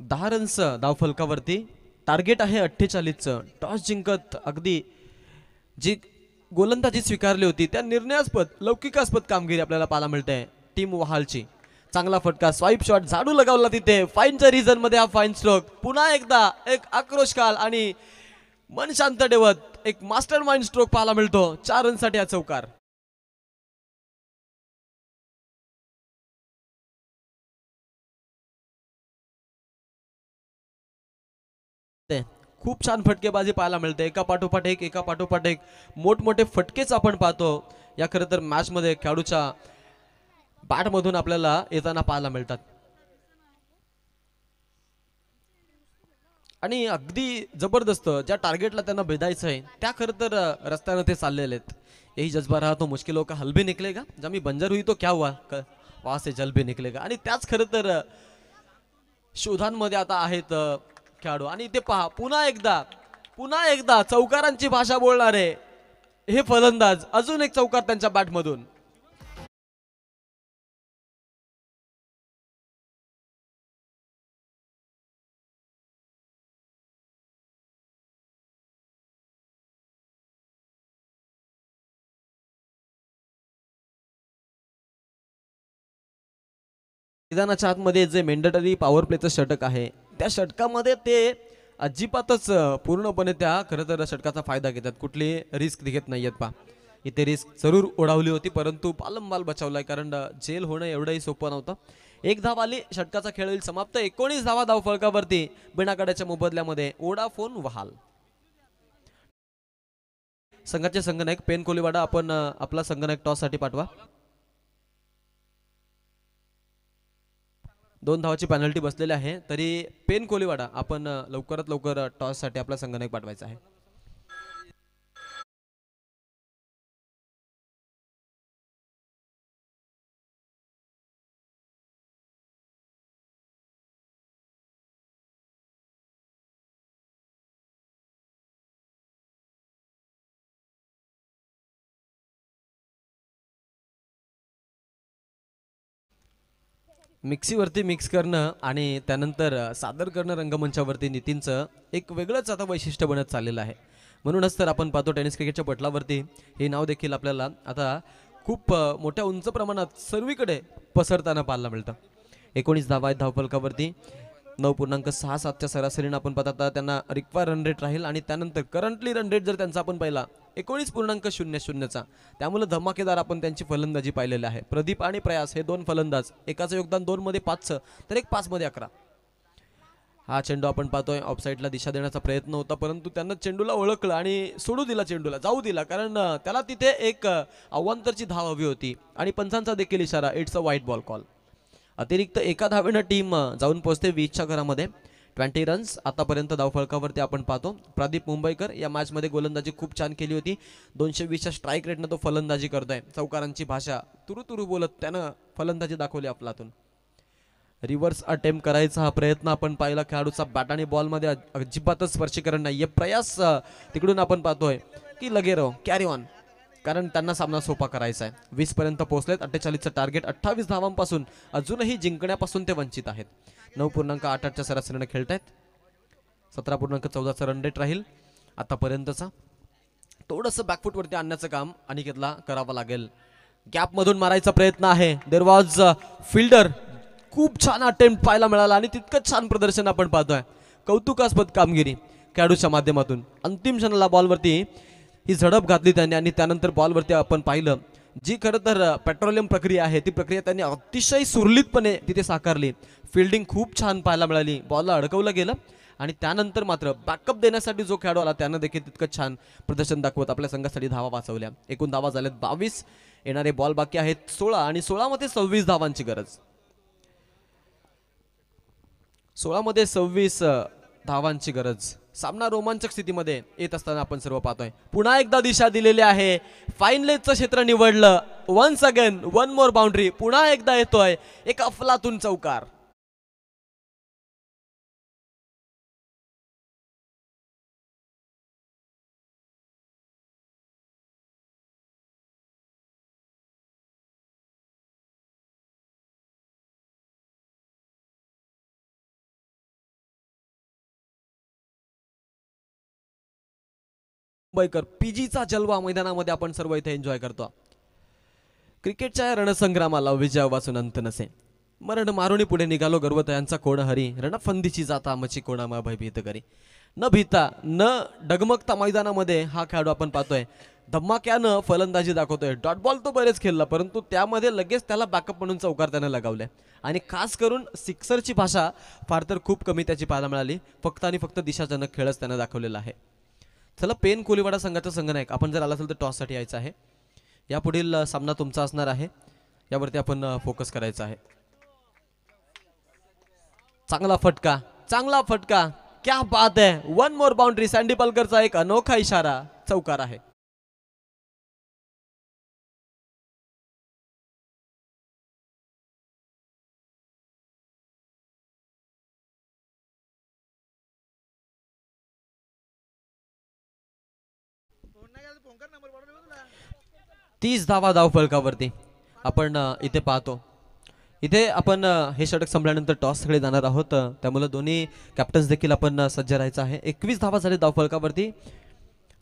10 रन्स धावफलकावरती. टार्गेट आहे 48चं. टॉस जिंकत अगदी जी गोलंदाजी स्वीकारली होती त्या निर्णयास्पद लौकिकास्पद कामगिरी आपल्याला पाहायला मिळते टीम वहालची. चांगला फटका, स्वाईप शॉट, झाडू लगावला तिथे. फाईनच्या रिझन मध्ये हा फाईन स्ट्रोक. पुन्हा एकदा एक आक्रोशकाल आणि मन शांत ठेवत एक मास्टर माइंड स्ट्रोक पाहायला मिळतो. 4 रनसाठी हा चौकार. खूप छान फटकेबाजी पाहायला मिळते. एका पाठोपाठ एक मोठमोठे फटकेच आपण पाहतो या खरं तर मॅच मध्ये खेळाडूच्या बॅट मधून आपल्याला येताना पाहायला मिळतात. आणि अगदी जबरदस्त ज्या टार्गेटला त्यांना भेदायचं आहे त्या खरं तर रस्त्यानं ते चाललेले आहेत. यही जज्बा रहा तो मुश्किलों का हल भी निकलेगा, जब मी बंजर हुई तो क्या हुआ, वहां से जल भी निकलेगा. आणि त्याच खरं तर शोधांमध्ये आता आहेत खेळाडू. आणि ते पहा पुन्हा एकदा चौकारांची भाषा बोलणारे हे फलंदाज. अजून एक चौकार त्यांच्या बॅटमधून. मैदानाच्या आतमध्ये जे मेंडेटरी पॉवर प्लेचं षटक आहे त्या षटकामध्ये ते अजिबातच पूर्णपणे त्या खरं तर षटकाचा फायदा घेतात. कुठली रिस्क घेत नाहीयेत. पा इथे रिस्क जरूर ओढावली होती परंतु बालंबाल बचावलाय, कारण जेल होणं एवढंही सोपं नव्हतं. 1 धाव आली, षटकाचा खेळ होईल समाप्त. 19 धावा धावफलकावरती बिनाकड्याच्या मोबदल्यामध्ये वोडाफोन वहाल. संघाचे संघनायक पेन कोलीवाडा, आपण आपला संघनायक टॉस साठी पाठवा. 2 धावाची पेनल्टी बसलेली आहे. तरी पेन कोलीवाडा आपण लवकरात लवकर टॉस साठी आपला संघनायक पाठवायचा आहे. मिक्सीवरती मिक्स करणं आणि त्यानंतर सादर करणं रंगमंचावरती नितीनचं एक वेगळंच आता वैशिष्ट्य बनत चाललेलं आहे. म्हणूनच तर आपण पाहतो टेनिस क्रिकेटच्या पटलावरती हे नाव देखील आपल्याला आता खूप मोठ्या उंच प्रमाणात सर्वीकडे पसरताना पाहायला मिळतं. 19 धावा आहेत धावफलकावरती. 9.67च्या सरासरीनं आपण पाहता त्यांना रिक्वायर रन रेट राहील. आणि त्यानंतर करंटली रन रेट जर त्यांचा आपण पाहिला 19.00चा, त्यामुळे धमाकेदार आपण त्यांची फलंदाजी पाहिलेली आहे. प्रदीप आणि प्रयास हे 2 फलंदाज, एकाचं योगदान 2 मध्ये 5चं तर एक 5 मध्ये 11. हा चेंडू आपण पाहतोय ऑफसाईडला दिशा देण्याचा प्रयत्न होता परंतु त्यांना चेंडूला ओळखलं आणि सोडू दिला, चेंडूला जाऊ दिला, कारण त्याला तिथे एक अवांतरची धाव हवी होती. आणि पंचांचा देखील इशारा, it's a white ball call. अतिरिक्त एका धावेनं टीम जाऊन पोहोचते 20च्या घरामध्ये. 20 रन्स आतापर्यंत धावफलकावरती आपण पाहतो. प्रदीप मुंबईकर या मॅच मध्ये गोलंदाजी खूप छान केली होती. 220च्या स्ट्राईक रेटनं तो फलंदाजी करतोय. चौकारांची भाषा तुरु बोलत त्यानं फलंदाजी दाखवली आपलातून. रिव्हर्स अटेम्प्ट करायचा हा प्रयत्न आपण पाहिला. खेळाडूचा बॅट आणि बॉल मध्ये अजिबातच स्पर्शीकरण नाहीये. प्रयास तिकडून आपण पाहतोय की लगे रहो, कॅरी ऑन, कारण त्यांना सामना सोपा करायचा आहे. 20 पर्यंत पोहोचलेत. 48चं टार्गेट. 28 धावांपासून अजूनही जिंकण्यापासून ते वंचित आहेत. 9.88च्या सरासरीने खेळतायत. 17.14चा रन रेट राहील आतापर्यंतचा. थोडंसं बॅकफुट वरती आणण्याचं काम अनिकेतला करावं लागेल. गॅप मधून मारायचा प्रयत्न आहे. There was fielder. खूप छान अटेम्प्ट पाहायला मिळाला आणि तितकंच छान प्रदर्शन आपण पाहतोय. कौतुकास्पद कामगिरी खेळाडूच्या माध्यमातून. अंतिम क्षणाला बॉलवरती ही झडप घातली त्यांनी आणि त्यानंतर बॉलवरती आपण पाहिलं जी खरं तर पेट्रोलियम प्रक्रिया आहे ती प्रक्रिया त्यांनी अतिशय सुरळीतपणे तिथे साकारली. फिल्डिंग खूप छान पाहायला मिळाली. बॉलला अडकवलं गेलं आणि त्यानंतर मात्र बॅकअप देण्यासाठी जो खेळाडू आला त्यानं देखील तितकं छान प्रदर्शन दाखवत आपल्या संघासाठी धावा वाचवल्या. एकूण धावा झाल्यात 22. येणारे बॉल बाकी आहेत 16 आणि 16 मध्ये 26 धावांची गरज. 16 मध्ये 26 धावांची गरज. सामना रोमांचक स्थितीमध्ये येत असताना आपण सर्व पाहतोय. पुन्हा एकदा दिशा दिलेली आहे. फाईन लेगचं क्षेत्र निवडलं. Once again one more boundary. पुन्हा एकदा येतोय एक अफलातून चौकार. मुंबईकर पीजीचा जलवा मैदानामध्ये आपण सर्व इथे एन्जॉय करतो. क्रिकेटच्या या रणसंग्रामाला विजय वाचून अंत नसे. मरण मारुनी पुढे निघालो गर्वतयांचा कोण हरी. रणफंदीची जाता मची कोणामा भयभीत करी. न भीता न डगमगता मैदानामध्ये हा खेळाडू आपण पाहतोय धमाक्यानं फलंदाजी दाखवतोय. डॉट बॉल तो बरेच खेळला परंतु त्यामध्ये लगेच त्याला बॅकअप म्हणून चौकार त्याने लगावले आणि खास करून सिक्सरची भाषा फार तर खूप कमी त्याची पाहायला मिळाली. फक्त आणि फक्त दिशाजनक खेळच त्याने दाखवलेला आहे. चला पेन कोलीवाडा संघाचा संघनायक आपण जर आला असेल तर टॉससाठी यायचं आहे. यापुढील सामना तुमचा असणार आहे. यावरती आपण फोकस करायचा आहे. चांगला फटका चांगला फटका. क्या बात है. One more boundary. सँडी पलकरचा एक अनोखा इशारा. चौकार आहे. तीस धावा धावफलकावरती आपण इथे पाहतो. इथे आपण हे षटक संपल्यानंतर टॉसकडे जाणार आहोत. त्यामुळे दोन्ही कॅप्टन्स देखील आपण सज्ज राहायचं आहे. 21 धावा झाले धावफलकावरती.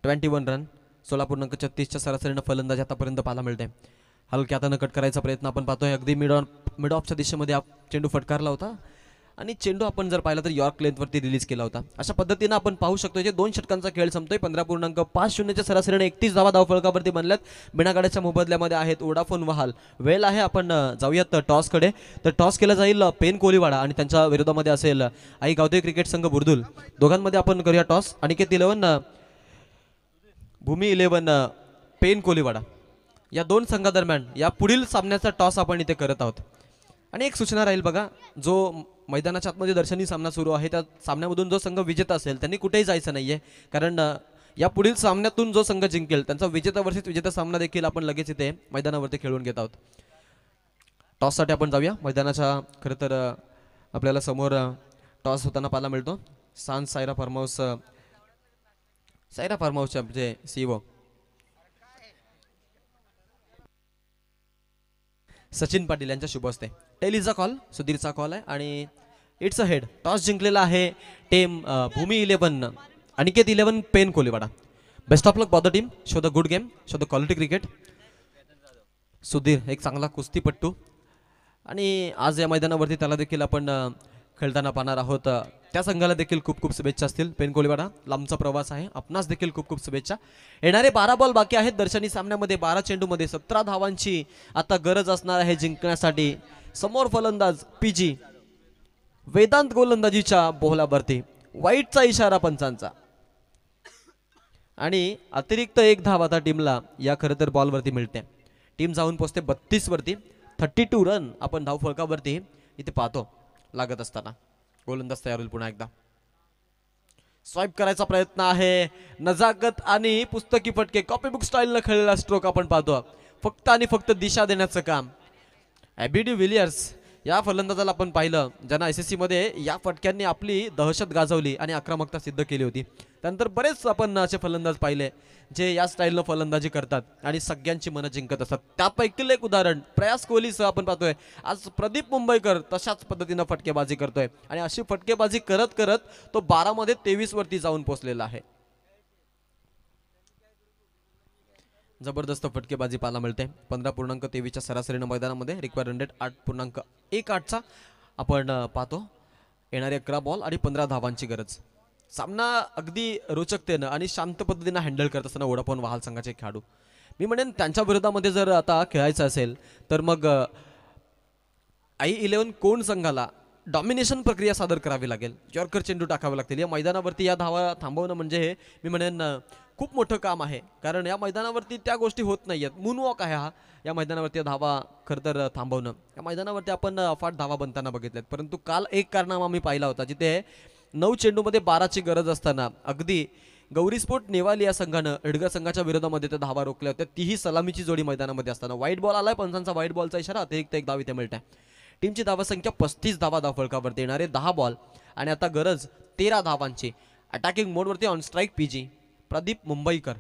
21 रन. 16.36च्या सरासरीनं फलंदाजी आतापर्यंत पाहायला मिळते. हलक्या हातानं कट करायचा प्रयत्न आपण पाहतोय. अगदी मिड ऑफच्या दिशेमध्ये चेंडू फटकारला होता आणि चेंडू आपण जर पाहिला तर यॉर्क लेंथवरती रिलीज केला होता. अशा पद्धतीनं आपण पाहू शकतो जे 2 षटकांचा खेळ संपतोय. 15.50च्या सरासरीने 31 धावा धावफलकावरती बनल्यात. बिनागाड्याच्या मोबदल्यामध्ये आहेत वोडाफोन वहाल. वेळ आहे आपण जाऊयात टॉसकडे. तर टॉस केला जाईल पेन कोलीवाडा आणि त्यांच्या विरोधामध्ये असेल आई गावदेवी क्रिकेट संघ बुर्दुल. दोघांमध्ये आपण करूया टॉस. अनिकेत 11 भूमी 11 पेन कोलीवाडा या दोन संघादरम्यान या पुढील सामन्याचा टॉस आपण इथे करत आहोत. आणि एक सूचना राहील बघा, जो मैदानाच्या आतमध्ये दर्शनी सामना सुरू आहे त्या सामन्यामधून जो संघ विजेता असेल त्यांनी कुठेही जायचं नाहीये. कारण या पुढील सामन्यातून जो संघ जिंकेल त्यांचा विजेता वर्सेस विजेता सामना देखील आपण लगेच इथे मैदानावरती खेळून घेत आहोत. टॉससाठी आपण जाऊया मैदानाच्या. खरं तर आपल्याला समोर टॉस होताना पाहायला मिळतो. सायरा फार्म हाऊसचे आमचे CEO सचिन पाटील यांच्या शुभ असते. टेलीचा कॉल सुधीरचा कॉल आहे आणि इट्स अ हेड. टॉस जिंकलेला आहे team Bhumi 11 Aniket 11 Pen Koliwada. Best of luck for the team. Show the good game. Show the quality cricket. Sudhir एक चांगला कुस्तीपट्टू आणि आज या मैदानावरती त्याला देखील आपण खेळताना पाहणार आहोत. त्या संघाला देखील खूप खूप शुभेच्छा असतील. पेन कोलीवाडा लांबचा प्रवास आहे. आपणास देखील खूप खूप शुभेच्छा. येणारे 12 बॉल बाकी आहेत दर्शनी सामन्यामध्ये. 12 चेंडूमध्ये 17 धावांची आता गरज असणार आहे जिंकण्यासाठी. समोर फलंदाज पीजी. वेदांत गोलंदाजीच्या बोहल्यावरती. वाईटचा इशारा पंचांचा आणि अतिरिक्त एक धाव आता टीमला या खरं तर बॉलवरती मिळते. टीम जाऊन पोहोचते 32 वरती. 32 रन आपण धाव फलकावरती इथे पाहतो लागत असताना. गोलंदाज तयार होईल पुन्हा एकदा. स्वाईप करायचा प्रयत्न आहे. नजाकत आणि पुस्तकी फटके कॉपीबुक स्टाईलनं खेळलेला स्ट्रोक आपण पाहतो. फक्त आणि फक्त दिशा देण्याचं काम. ॲबी विलियर्स या फलंदाजाला आपण पाहिलं ज्यांना SSC मध्ये या फटक्यांनी आपली दहशत गाजवली आणि आक्रमकता सिद्ध केली होती. त्यानंतर बरेच आपण असे फलंदाज पाहिले जे या स्टाईलनं फलंदाजी करतात आणि सगळ्यांची मनं जिंकत असतात. त्यापैकी एक उदाहरण प्रयास कोहलीसह आपण पाहतोय. आज प्रदीप मुंबईकर तशाच पद्धतीनं फटकेबाजी करतोय आणि अशी फटकेबाजी करत करत तो 12 मध्ये 23 वरती जाऊन पोहोचलेला आहे. जबरदस्त फटकेबाजी पाहायला मिळते. 15.23च्या सरासरीनं मैदानामध्ये. रिक्वायर रन रेट 8.18चा आपण पाहतो. येणारे 11 बॉल आणि 15 धावांची गरज. सामना अगदी रोचकतेनं आणि शांत पद्धतीनं हँडल करत असताना वोडाफोन वहाल संघाचे खेळाडू. मी म्हणेन त्यांच्या विरोधामध्ये जर आता खेळायचं असेल तर मग आई 11 कोण संघाला डॉमिनेशन प्रक्रिया सादर करावी लागेल. यॉर्कर चेंडू टाकावे लागतील या मैदानावरती. या धावा थांबवणं म्हणजे हे मी म्हणेन खूप मोठं काम आहे, कारण या मैदानावरती त्या गोष्टी होत नाहीयेत. मूनवॉक आहे हा या मैदानावरती धावा खरं तर थांबवणं. या मैदानावरती आपण अफाट धावा बनताना बघितल्यात, परंतु काल एक कारनामा मी पाहिला होता जिथे 9 चेंडूमध्ये 12ची गरज असताना अगदी गौरीस्फोट नेवाली या संघानं एडगर संघाच्या विरोधामध्ये त्या धावा रोखल्या होत्या, तीही सलामीची जोडी मैदानामध्ये असताना. व्हाईट बॉल आलाय, पंचांचा व्हाईट बॉलचा इशारा, अतिरिक्त एक धाव इथे मिळत आहे. टीमची धावसंख्या 35 धावा धावफलकावरती येणारे 10 बॉल आणि आता गरज 13 धावांची. अटॅकिंग मोडवरती on strike PG Pradeep Mumbaikar.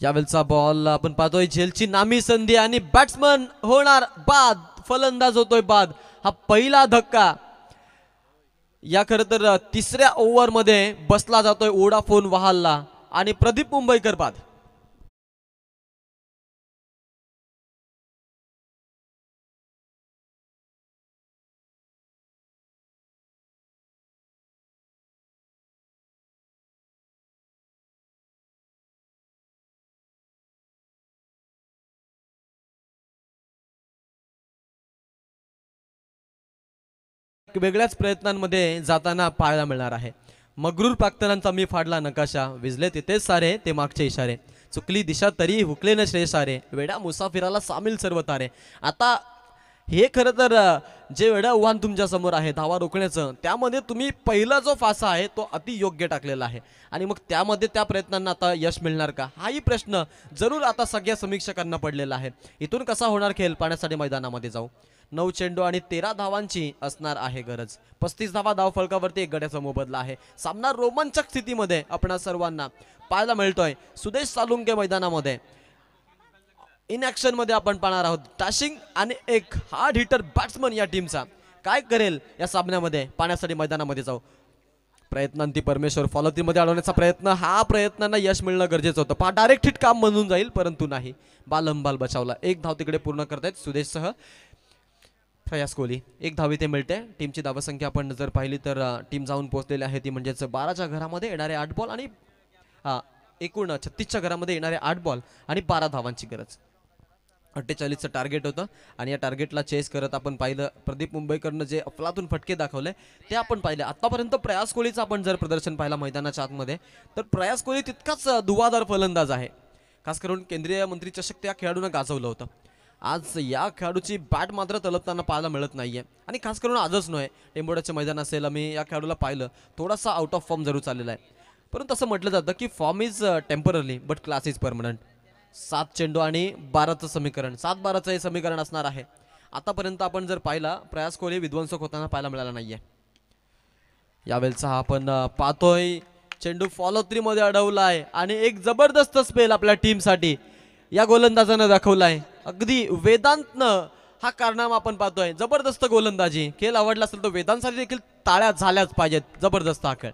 यावेळचा बॉल आपण पाहतोय झेलची नामी संधी आणि बॅट्समन होणार बाद, फलंदाज होतोय बाद. हा पहिला धक्का या खरं तर तिसऱ्या ओव्हरमध्ये बसला जातोय वोडाफोन वहालला आणि प्रदीप मुंबईकर बाद. वेगळ्याच प्रयत्नांमध्ये जाताना पाहायला मिळणार आहे. मगरूर पाक्तरांचा मी फाडला नकाशा, विजले तिथेच सारे ते मागचे इशारे, चुकली दिशा तरी हुकले न श्रेय सारे, वेडा मुसाफिराला सामील सर्व तारे. आता हे खरं तर जे वेडा आव्हान तुमच्या समोर आहे धावा रोखण्याचं, त्यामध्ये तुम्ही पहिला जो फासा आहे तो अति योग्य टाकलेला आहे आणि मग त्यामध्ये त्या प्रयत्नांना आता यश मिळणार का, हाही प्रश्न जरूर आता सगळ्या समीक्षकांना पडलेला आहे. इथून कसा होणार खेळ पाहण्यासाठी मैदानामध्ये जाऊ. 9 चेंडू आणि 13 धावांची असणार आहे गरज. 35 धावा धाव फलकावरती एक गड्याचा मोबदला आहे. सामना रोमांचक स्थितीमध्ये आपणा सर्वांना पाहायला मिळतोय. सुदेश सालुंके मैदानामध्ये इन ऍक्शन मध्ये आपण पाहणार आहोत. डॅशिंग आणि एक हार्ड हिटर बॅट्समन या टीमचा काय करेल या सामन्यामध्ये पाहण्यासाठी मैदानामध्ये जाऊ. प्रयत्नांती परमेश्वर फॉलोतीमध्ये अडवण्याचा प्रयत्न, हा प्रयत्नांना यश मिळणं गरजेचं होतं. पहा डायरेक्ट हिट काम म्हणून जाईल, परंतु नाही. बालंबाल बचावला. एक धाव तिकडे पूर्ण करतायत सुदेशसह प्रयास कोहली. एक धाव इथे मिळते. टीमची धावसंख्या आपण जर पाहिली तर टीम जाऊन पोहोचलेली आहे ती म्हणजेच 12च्या घरामध्ये येणारे 8 बॉल आणि एकूण 36च्या घरामध्ये येणारे 8 बॉल आणि 12 धावांची गरज. 48चं टार्गेट होतं आणि या टार्गेटला चेस करत आपण पाहिलं प्रदीप मुंबईकरनं जे अफलातून फटके दाखवले ते आपण पाहिले. आतापर्यंत प्रयास कोहलीचं आपण जर प्रदर्शन पाहिलं मैदानाच्या आतमध्ये तर प्रयास कोहली तितकाच धुवाधार फलंदाज आहे. खास करून केंद्रीय मंत्री चषक त्या खेळाडूनं गाजवलं होतं. आज या खेळाडूची बॅट मात्र तलपताना पाहायला मिळत नाहीये आणि खास करून आजच नव्हे, टेंबोड्याचे मैदान असेल, आम्ही या खेळाडूला पाहिलं थोडासा आउट ऑफ फॉर्म जरूर चाललेला आहे. परंतु असं म्हटलं जातं की form is temporary but class is permanent. 7 चेंडू आणि 12चं समीकरण, 7-12चं हे समीकरण असणार आहे. आतापर्यंत आपण जर पाहिला प्रयास कोहली विध्वंसक होताना पाहायला मिळाला नाहीये. यावेळचा आपण पाहतोय चेंडू फॉलो 3 मध्ये अडवलाय आणि एक जबरदस्त स्पेल आपल्या टीमसाठी या गोलंदाजानं दाखवलाय. अगदी वेदांतनं हा कारनामा आपण पाहतोय. जबरदस्त गोलंदाजी. खेळ आवडला असेल तर वेदांतसाठी देखील टाळ्या झाल्याच पाहिजेत. जबरदस्त हा खेळ.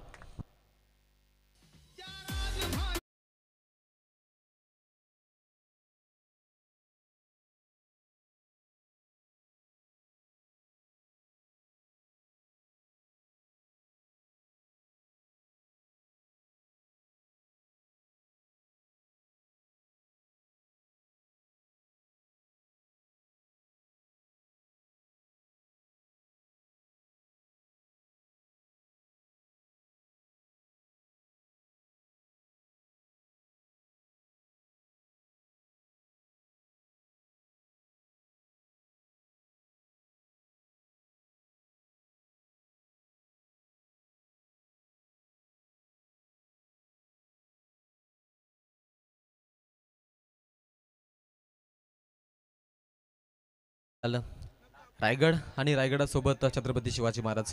रायगड आणि रायगडासोबत छत्रपती शिवाजी महाराज.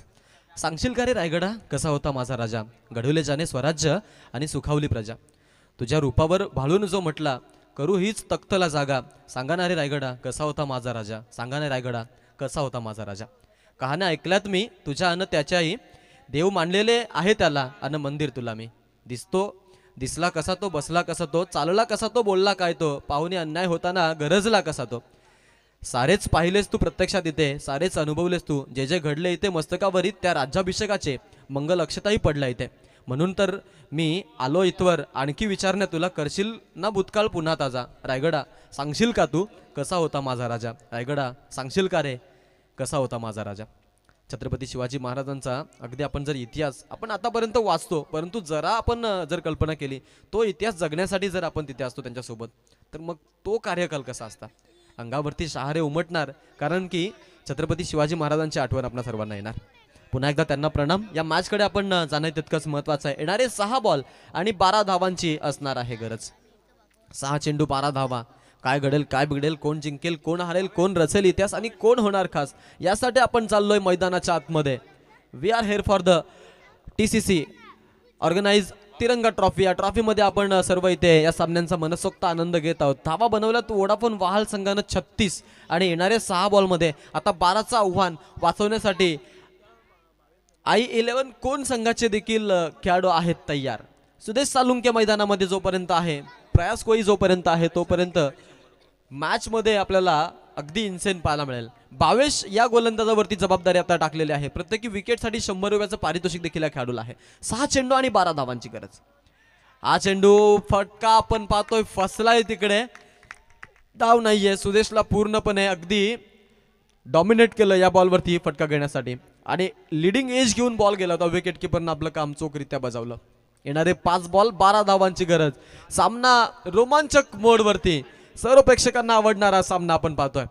सांगशील का रे रायगडा कसा होता माझा राजा, घडवले जाणे स्वराज्य आणि सुखावली प्रजा. तुझ्या रूपावर भाळून जो म्हटला करू हीच तख्तला जागा, सांगा ना रे रायगडा कसा होता माझा राजा, सांगा ना रायगडा कसा होता माझा राजा. कहाण्या ऐकल्यात मी तुझ्या अन त्याच्याही, देव मानलेले आहे त्याला अन मंदिर तुला मी. दिसला कसा तो, बसला कसा तो, चालला कसा तो, बोलला काय तो, पाहुणे अन्याय होताना गरजला कसा तो. सारेच पाहिलेस तू प्रत्यक्षात इथे, सारेच अनुभवलेस तू, जे जे घडले इथे मस्तकावरीत त्या राज्याभिषेकाचे मंगल अक्षताही पडला इथे. म्हणून तर मी आलो इथवर आणखी विचारण्या तुला, करशील ना भूतकाळ पुन्हा ताजा. रायगडा सांगशील का तू कसा होता माझा राजा. रायगडा सांगशील का रे कसा होता माझा राजा. छत्रपती शिवाजी महाराजांचा अगदी आपण जर इतिहास आपण आतापर्यंत वाचतो, परंतु जरा आपण जर कल्पना केली तो इतिहास जगण्यासाठी जर आपण तिथे असतो त्यांच्यासोबत, तर मग तो कार्यकाल कसा असता. अंगावरती शहारे उमटणार, कारण की छत्रपती शिवाजी महाराजांची आठवण आपल्या सर्वांना येणार. पुन्हा एकदा त्यांना प्रणाम. या मॅचकडे आपण जाणं तितकंच महत्त्वाचं आहे. येणारे 6 बॉल आणि 12 धावांची असणार आहे गरज. 6 चेंडू 12 धावा. काय घडेल काय बिघडेल, कोण जिंकेल कोण हारेल, कोण रचेल इतिहास आणि कोण होणार खास, यासाठी आपण चाललोय मैदानाच्या आतमध्ये. We are here for the TCC organise Tiranga trophy. या ट्रॉफीमध्ये आपण सर्व इथे या सामन्यांचा मनसोक्त आनंद घेत आहोत. धावा बनवल्यात वोडाफोन वहाल संघानं 36 आणि येणाऱ्या 6 बॉलमध्ये आता 12चं आव्हान वाचवण्यासाठी I11 कोण संघाचे देखील खेळाडू आहेत तयार. सुदेश सालुंके मैदानामध्ये जोपर्यंत आहे, प्रयास कोई जोपर्यंत आहे, तोपर्यंत मॅच मध्ये आपल्याला अगदी इन्सेन पाहायला मिळेल. भावेश या गोलंदाजावरती जबाबदारी आता टाकलेली आहे. प्रत्येकी विकेटसाठी 100 रुपयाचं पारितोषिक देखील या खेळाडूला आहे. 6 चेंडू आणि 12 धावांची गरज. हा चेंडू फटका आपण पाहतोय फसलाय तिकडे, धाव नाहीये. सुदेशला पूर्णपणे अगदी डॉमिनेट केलं या बॉलवरती फटका घेण्यासाठी आणि लिडिंग एज घेऊन बॉल गेला होता. विकेट किपरनं आपलं काम चोखरित्या बजावलं. येणारे 5 बॉल 12 धावांची गरज. सामना रोमांचक मोडवरती, सर्व प्रेक्षकांना आवडणारा सामना आपण पाहतोय.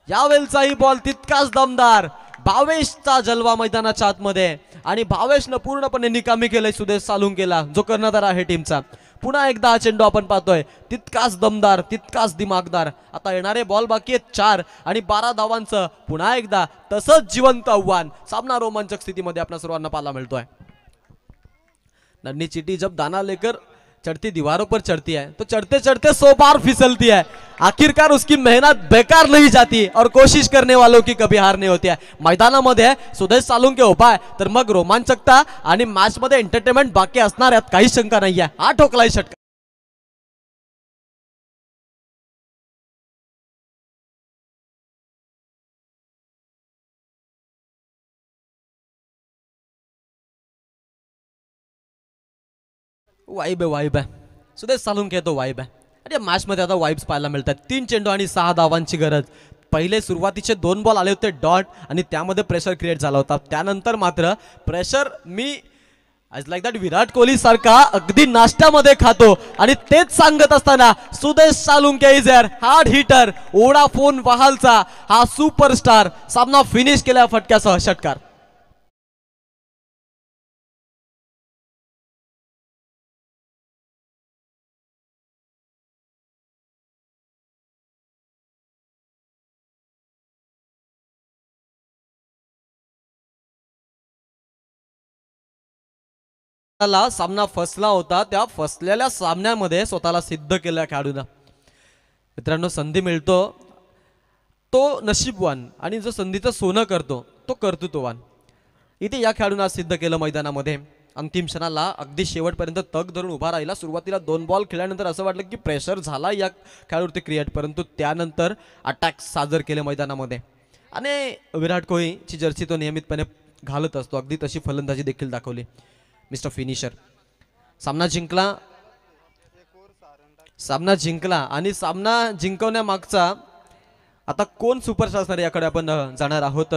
यावेळचाही बॉल तितकाच दमदार. भावेशचा जलवा मैदानाच्या आतमध्ये आणि भावेशनं पूर्णपणे निकामी केलंय सुदेश सालुंकेला, जो कर्णधार आहे टीमचा. पुन्हा एकदा हा चेंडू आपण पाहतोय तितकाच दमदार, तितकाच दिमागदार. आता येणारे बॉल बाकी आहेत 4 आणि 12 धावांचं पुन्हा एकदा तसंच जिवंत आव्हान. सामना रोमांचक स्थितीमध्ये आपल्या सर्वांना पाहायला मिळतोय. नन्ही चीटी जब दाना लेकर चढ़ती दीवारों पर चढ़ती है तो चढ़ते चढ़ते 100 बार फिसलती है. आखिरकार उसकी मेहनत बेकार नहीं जाती और कोशिश करने वालों की कभी हार नहीं होती है. मैदानामध्ये सुदेश सालुंके उभा आहे तर मग रोमांचकता आणि मॅच मध्ये एंटरटेनमेंट बाकी असणार यात काही शंका नाही आहे. हा ठोकलाय षटकार. वाईब आहे सुदेश सालुंके तो वाईब आहे. आणि मॅच मध्ये आता वाईब्स पाहायला मिळतात. 3 चेंडू आणि 6 धावांची गरज. पहिले सुरुवातीचे 2 बॉल आले होते डॉट आणि त्यामध्ये प्रेशर क्रिएट झाला होता. त्यानंतर मात्र प्रेशर मी आज लाईक दॅट विराट कोहली सारखा अगदी नाश्त्यामध्ये खातो आणि तेच सांगत असताना Sudesh Salunke is here. Hard hitter Vodafone वहालचा हा सुपरस्टार सामना फिनिश केला फटक्यासह. षटकार. सामना फसला होता, त्या फसलेल्या सामन्यामध्ये स्वतःला सिद्ध केलं खेळाडूंना. मित्रांनो, संधी मिळतो तो नशीबवान आणि जो संधीचं सोनं करतो तो कर्तृत्ववान. इथे या खेळाडूंना सिद्ध केलं मैदानामध्ये. अंतिम क्षणाला अगदी शेवटपर्यंत तग धरून उभा राहिला. सुरुवातीला 2 बॉल खेळल्यानंतर असं वाटलं की प्रेशर झाला या खेळाडूवरती क्रिएट, परंतु त्यानंतर अटॅक सादर केले मैदानामध्ये. आणि विराट कोहलीची जर्सी तो नियमितपणे घालत असतो, अगदी तशी फलंदाजी देखील दाखवली. Mister finisher. सामना जिंकला आणि सामना जिंकवण्यामागचा आता कोण सुपरस्टार असणार याकडे आपण जाणार आहोत.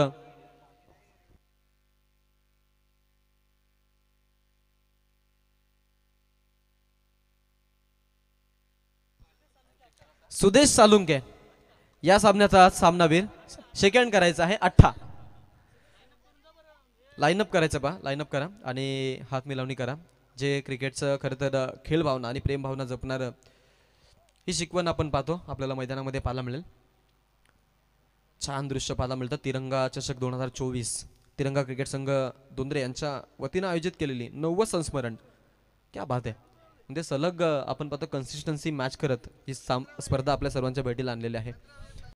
सुदेश सालुंके या सामन्याचा सामनावीर. सेकंड करायचा आहे 18. लाईनअप करायचं पहा, लाईनअप करा आणि हात मिलावणी करा. जे क्रिकेटचं खरं तर खेळ भावना आणि प्रेम भावना जपणारं ही शिकवण आपण पाहतो आपल्याला मैदानामध्ये पाहायला मिळेल. छान दृश्य पाहायला मिळतं. तिरंगा चषक 2024 तिरंगा क्रिकेट संघ दोंद्रे यांच्या वतीनं आयोजित केलेली 90 संस्मरण. क्या बात आहे. म्हणजे सलग आपण पाहतो कन्सिस्टन्सी मॅच करत ही स्पर्धा आपल्या सर्वांच्या भेटीला आणलेली आहे.